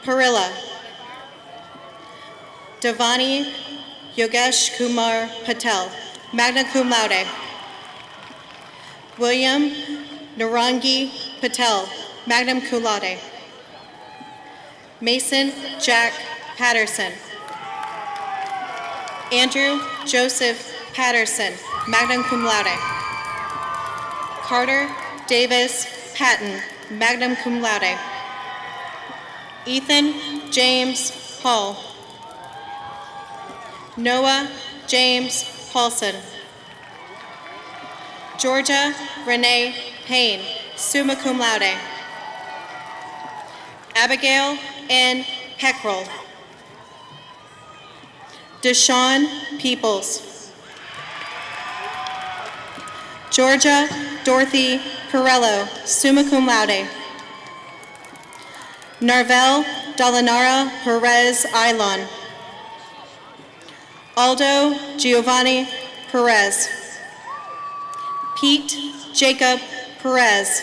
Parilla. Devani Yogesh Kumar Patel, magna cum laude. William Narangi Patel, magna cum laude. Mason Jack Patterson. Andrew Joseph Patterson, magna cum laude. Carter Davis Patton, magna cum laude. Ethan James Hall. Noah James Paulson. Georgia Renee Payne, summa cum laude. Abigail N. Heckrell. Deshaun Peoples. Georgia Dorothy Perello, summa cum laude. Narvel Dalanara Perez Ilon. Aldo Giovanni Perez. Pete Jacob Perez.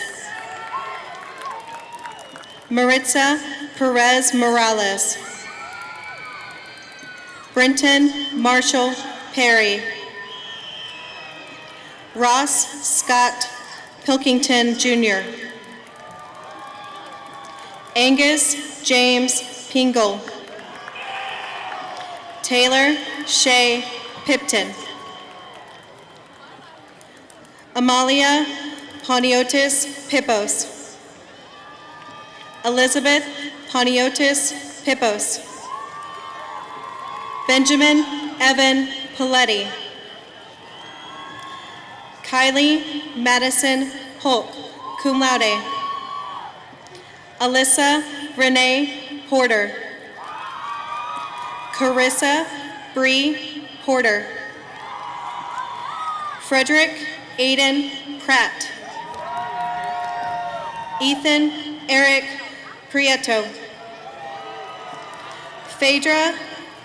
Maritza Perez Morales. Brenton Marshall Perry. Ross Scott Pilkington Jr. Angus James Pingle. Taylor Shea Pipton. Amalia Poniotis Pipos. Elizabeth Poniotis Pipos. Benjamin Evan Paletti. Kylie Madison Polk, cum laude. Alyssa Renee Porter. Carissa Bree Porter. Frederick Aiden Pratt. Ethan Eric Prieto. Phaedra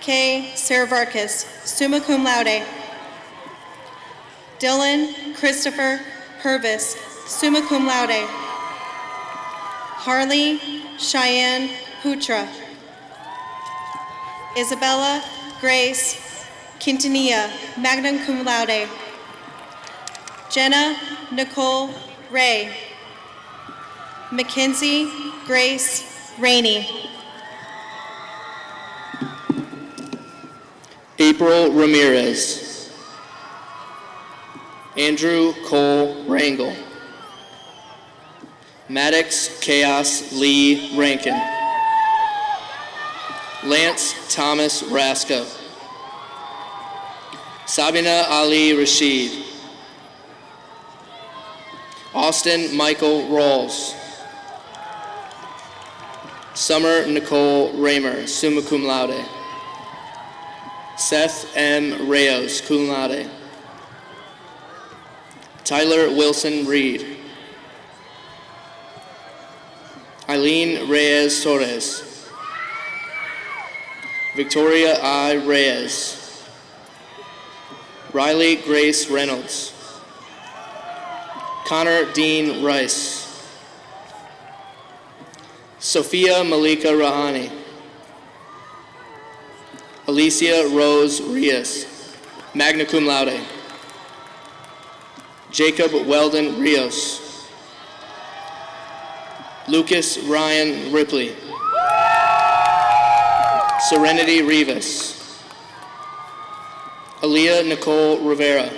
K. Saravarkis, summa cum laude. Dylan Christopher Purvis, summa cum laude. Harley Cheyenne Putra. Isabella Grace Quintanilla, magna cum laude. Jenna Nicole Ray. Mackenzie Grace Rainey. April Ramirez. Andrew Cole Rangel. Maddox Chaos Lee Rankin. Lance Thomas Rasco. Sabina Ali Rashid. Austin Michael Rawls. Summer Nicole Raymer, summa cum laude. Seth M. Reyes, cum laude. Tyler Wilson Reed. Eileen Reyes Torres. Victoria I. Reyes. Riley Grace Reynolds. Connor Dean Rice. Sophia Malika Rahani. Alicia Rose Rios, magna cum laude. Jacob Weldon Rios. Lucas Ryan Ripley. Serenity Rivas. Aaliyah Nicole Rivera.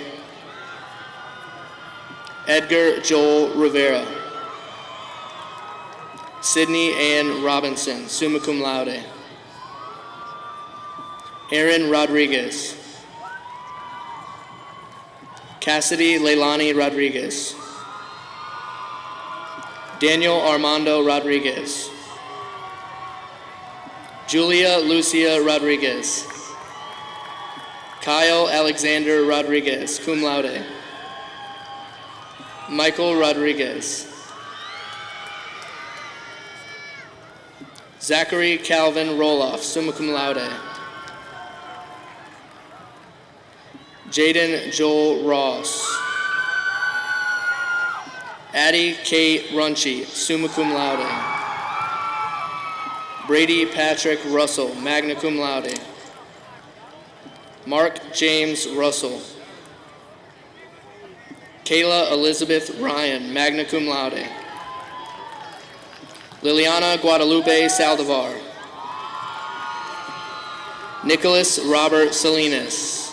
Edgar Joel Rivera. Sydney Ann Robinson, summa cum laude. Aaron Rodriguez. Cassidy Leilani Rodriguez. Daniel Armando Rodriguez. Julia Lucia Rodriguez. Kyle Alexander Rodriguez, cum laude. Michael Rodriguez. Zachary Calvin Roloff, summa cum laude. Jaden Joel Ross. Addie Kate Runchi, summa cum laude. Brady Patrick Russell, magna cum laude. Mark James Russell. Kayla Elizabeth Ryan, magna cum laude. Liliana Guadalupe Saldivar. Nicholas Robert Salinas.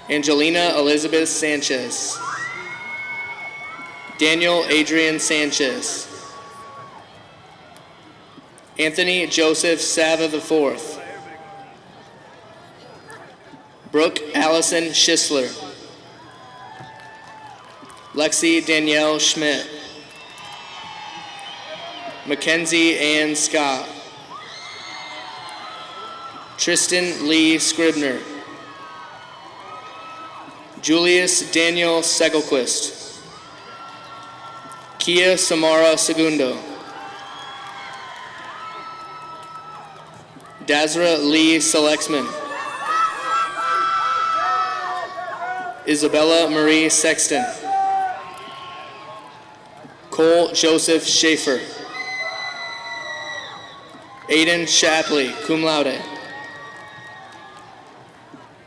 Angelina Elizabeth Sanchez. Daniel Adrian Sanchez. Anthony Joseph Sava IV. Brooke Allison Schisler. Lexi Danielle Schmidt. Mackenzie Ann Scott. Tristan Lee Scribner. Julius Daniel Segelquist. Kia Samara Segundo. Dazra Lee Selexman. Isabella Marie Sexton. Cole Joseph Schaefer. Aiden Shapley, cum laude.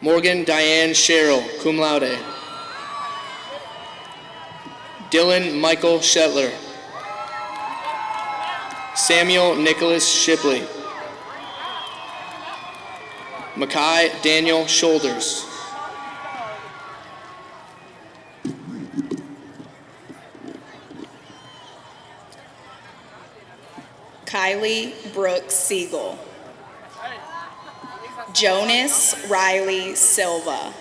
Morgan Diane Sherrill, cum laude. Dylan Michael Shetler. Samuel Nicholas Shipley. Mackay Daniel Shoulders. Kylie Brooks Siegel. Jonas Riley Silva.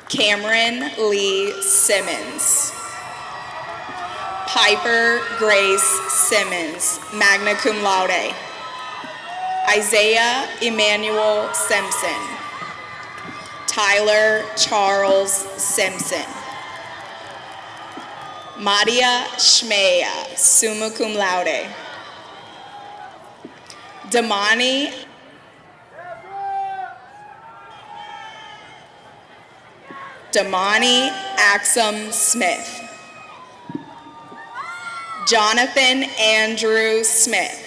Cameron Lee Simmons. Piper Grace Simmons, magna cum laude. Isaiah Emmanuel Simpson. Tyler Charles Simpson. Madia Shmeya, summa cum laude. Damani Axum Smith. Jonathan Andrew Smith.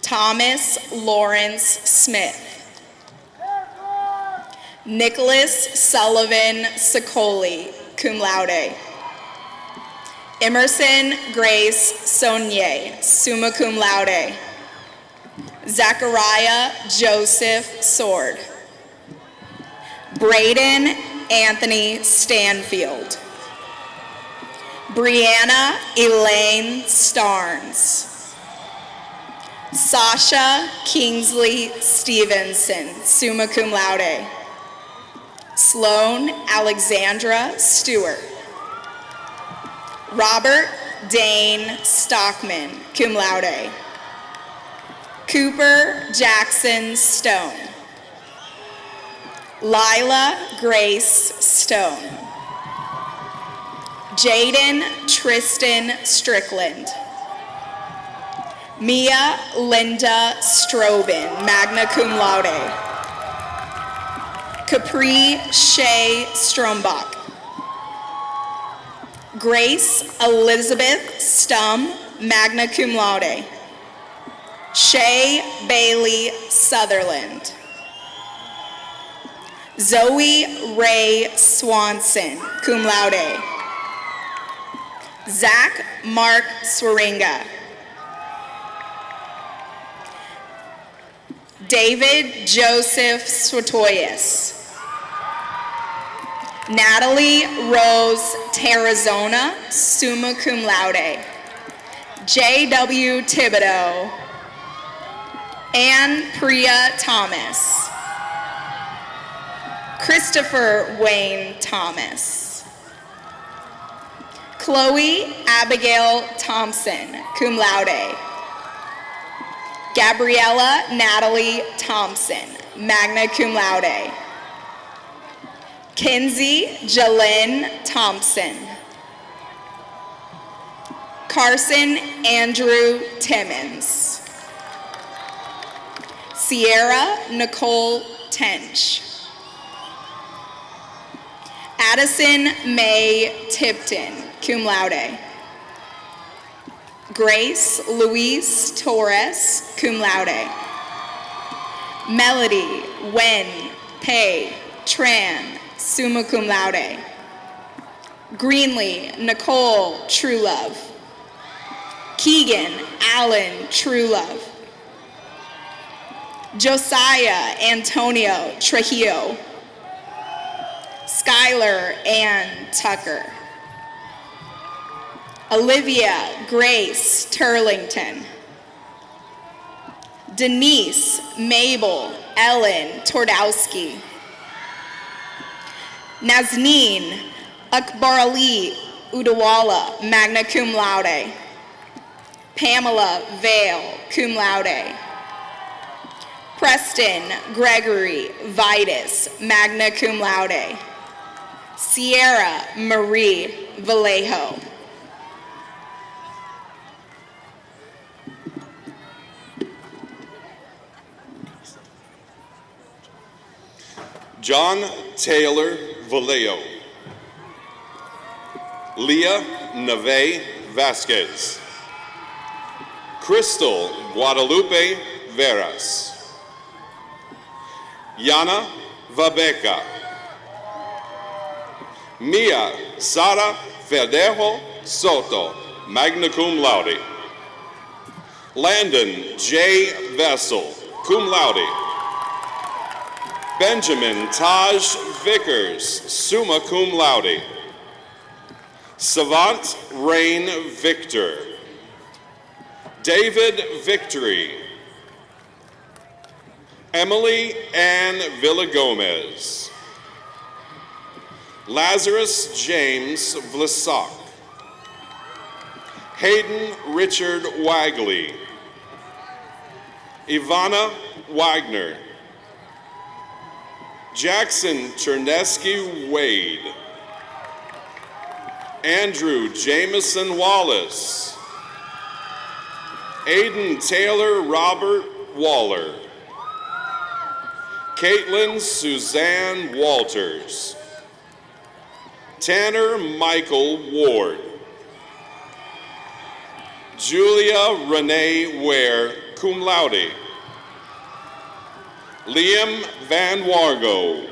Thomas Lawrence Smith. Nicholas Sullivan Sicoli, cum laude. Emerson Grace Saunier, summa cum laude. Zachariah Joseph Sword. Braden Anthony Stanfield. Brianna Elaine Starnes. Sasha Kingsley Stevenson, summa cum laude. Sloan Alexandra Stewart. Robert Dane Stockman, cum laude. Cooper Jackson Stone. Lila Grace Stone. Jaden Tristan Strickland. Mia Linda Strobin, magna cum laude. Capri Shea Strombach. Grace Elizabeth Stum, magna cum laude. Shay Bailey Sutherland. Zoe Ray Swanson, cum laude. Zach Mark Swaringa. David Joseph Swatoyas. Natalie Rose Tarazona, summa cum laude. J.W. Thibodeau. Ann Priya Thomas. Christopher Wayne Thomas. Chloe Abigail Thompson, cum laude. Gabriella Natalie Thompson, magna cum laude. Kinsey Jalyn Thompson. Carson Andrew Timmons. Sierra Nicole Tench. Addison May Tipton, cum laude. Grace Louise Torres, cum laude. Melody Wen Pei Tran, summa cum laude. Greenlee Nicole Truelove. Keegan Allen Truelove. Josiah Antonio Trujillo. Skylar Ann Tucker. Olivia Grace Turlington. Denise Mabel Ellen Tordowski. Nazneen Akbar Ali Udawala, magna cum laude. Pamela Vale, cum laude. Preston Gregory Vitus, magna cum laude. Sierra Marie Vallejo. John Taylor Vallejo. Leah Neve Vasquez. Crystal Guadalupe Veras. Yana Vabeca. Mia Sara Verdejo Soto, magna cum laude. Landon J. Vessel, cum laude. Benjamin Taj Vickers, summa cum laude. Savant Rain Victor. David Victory. Emily Ann Villagomez. Lazarus James Vlasak. Hayden Richard Wagley. Ivana Wagner. Jackson Chernesky Wade. Andrew Jameson Wallace. Aiden Taylor Robert Waller. Caitlin Suzanne Walters. Tanner Michael Ward. Julia Renee Ware, cum laude. Liam Van Wargo.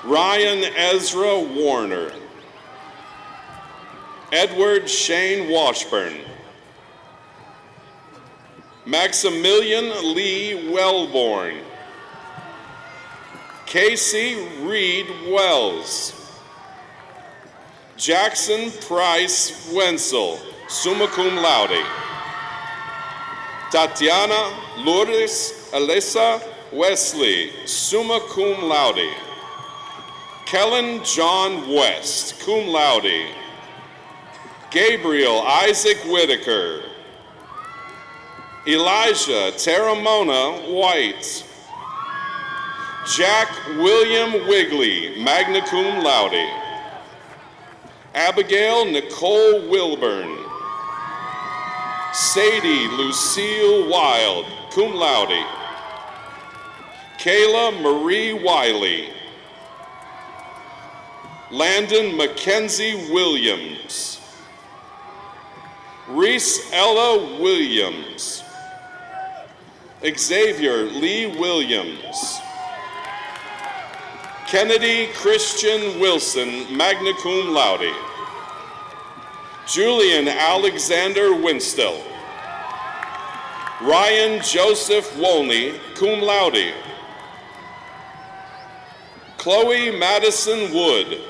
Ryan Ezra Warner. Edward Shane Washburn. Maximilian Lee Wellborn. Casey Reed Wells. Jackson Price Wenzel, summa cum laude. Tatiana Lourdes Alessa Wesley, summa cum laude. Kellen John West, cum laude. Gabriel Isaac Whitaker. Elijah Taramona White. Jack William Wigley, magna cum laude. Abigail Nicole Wilburn. Sadie Lucille Wild, cum laude. Kayla Marie Wiley. Landon Mackenzie Williams. Reese Ella Williams. Xavier Lee Williams. Kennedy Christian Wilson, magna cum laude. Julian Alexander Winstill. Ryan Joseph Wolney, cum laude. Chloe Madison Wood.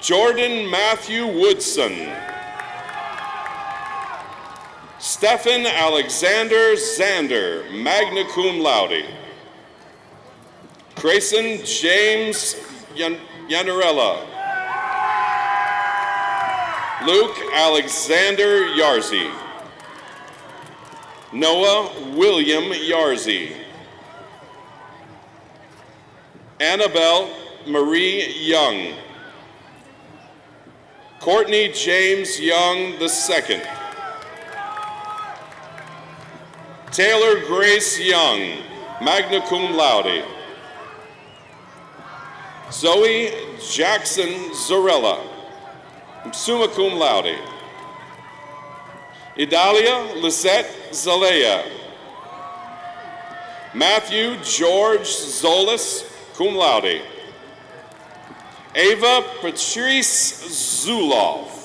Jordan Matthew Woodson. Stephen Alexander Zander, magna cum laude. Grayson James Yanarella. Luke Alexander Yarzi. Noah William Yarzi. Annabelle Marie Young. Courtney James Young II. Taylor Grace Young, magna cum laude. Zoe Jackson Zarella, summa cum laude. Idalia Lisette Zalea. Matthew George Zolis, cum laude. Ava Patrice Zuloff.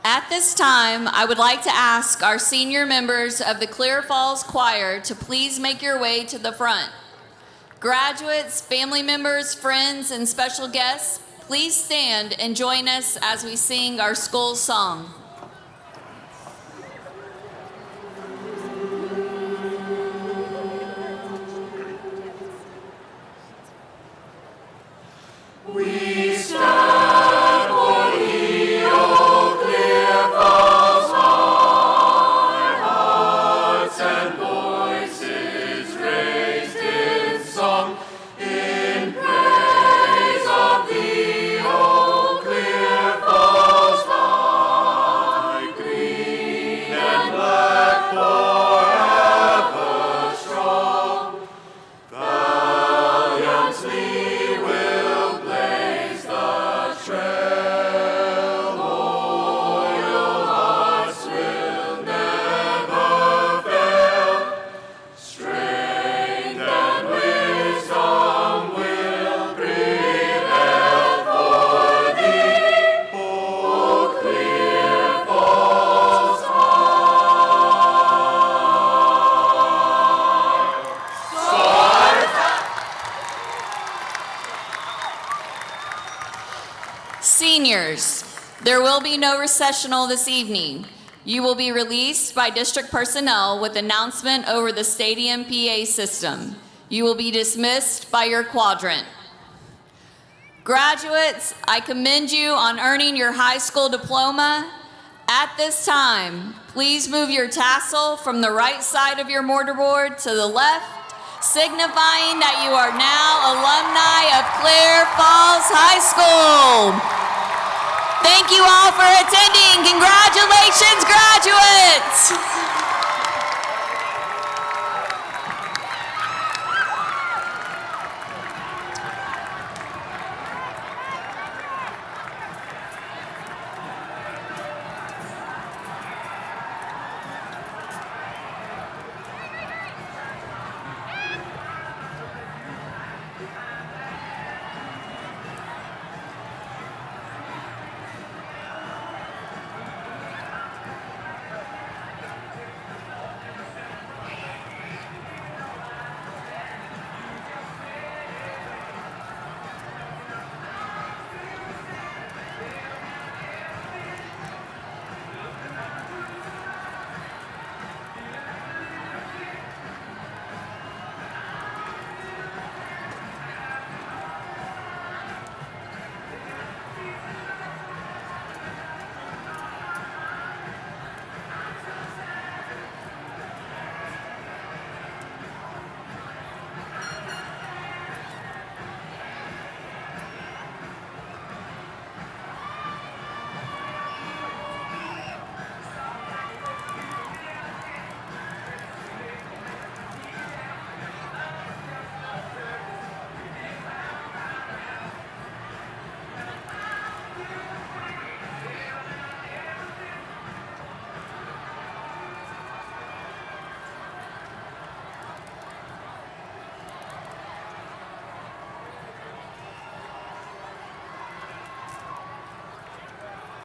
At this time, I would like to ask our senior members of the Clear Falls Choir to please make your way to the front. Graduates, family members, friends, and special guests, please stand and join us as we sing our school song. We stand for thee, O Clear Falls high, hearts and voices raised in song, in praise of thee, O Clear Falls high, green and black forever strong, valiantly will blaze Seniors, there will be no recessional this evening. You will be released by district personnel with announcement over the stadium PA system. You will be dismissed by your quadrant. Graduates, I commend you on earning your high school diploma. At this time, please move your tassel from the right side of your mortarboard to the left, signifying that you are now alumni of Clear Falls High School. Thank you all for attending. Congratulations, graduates!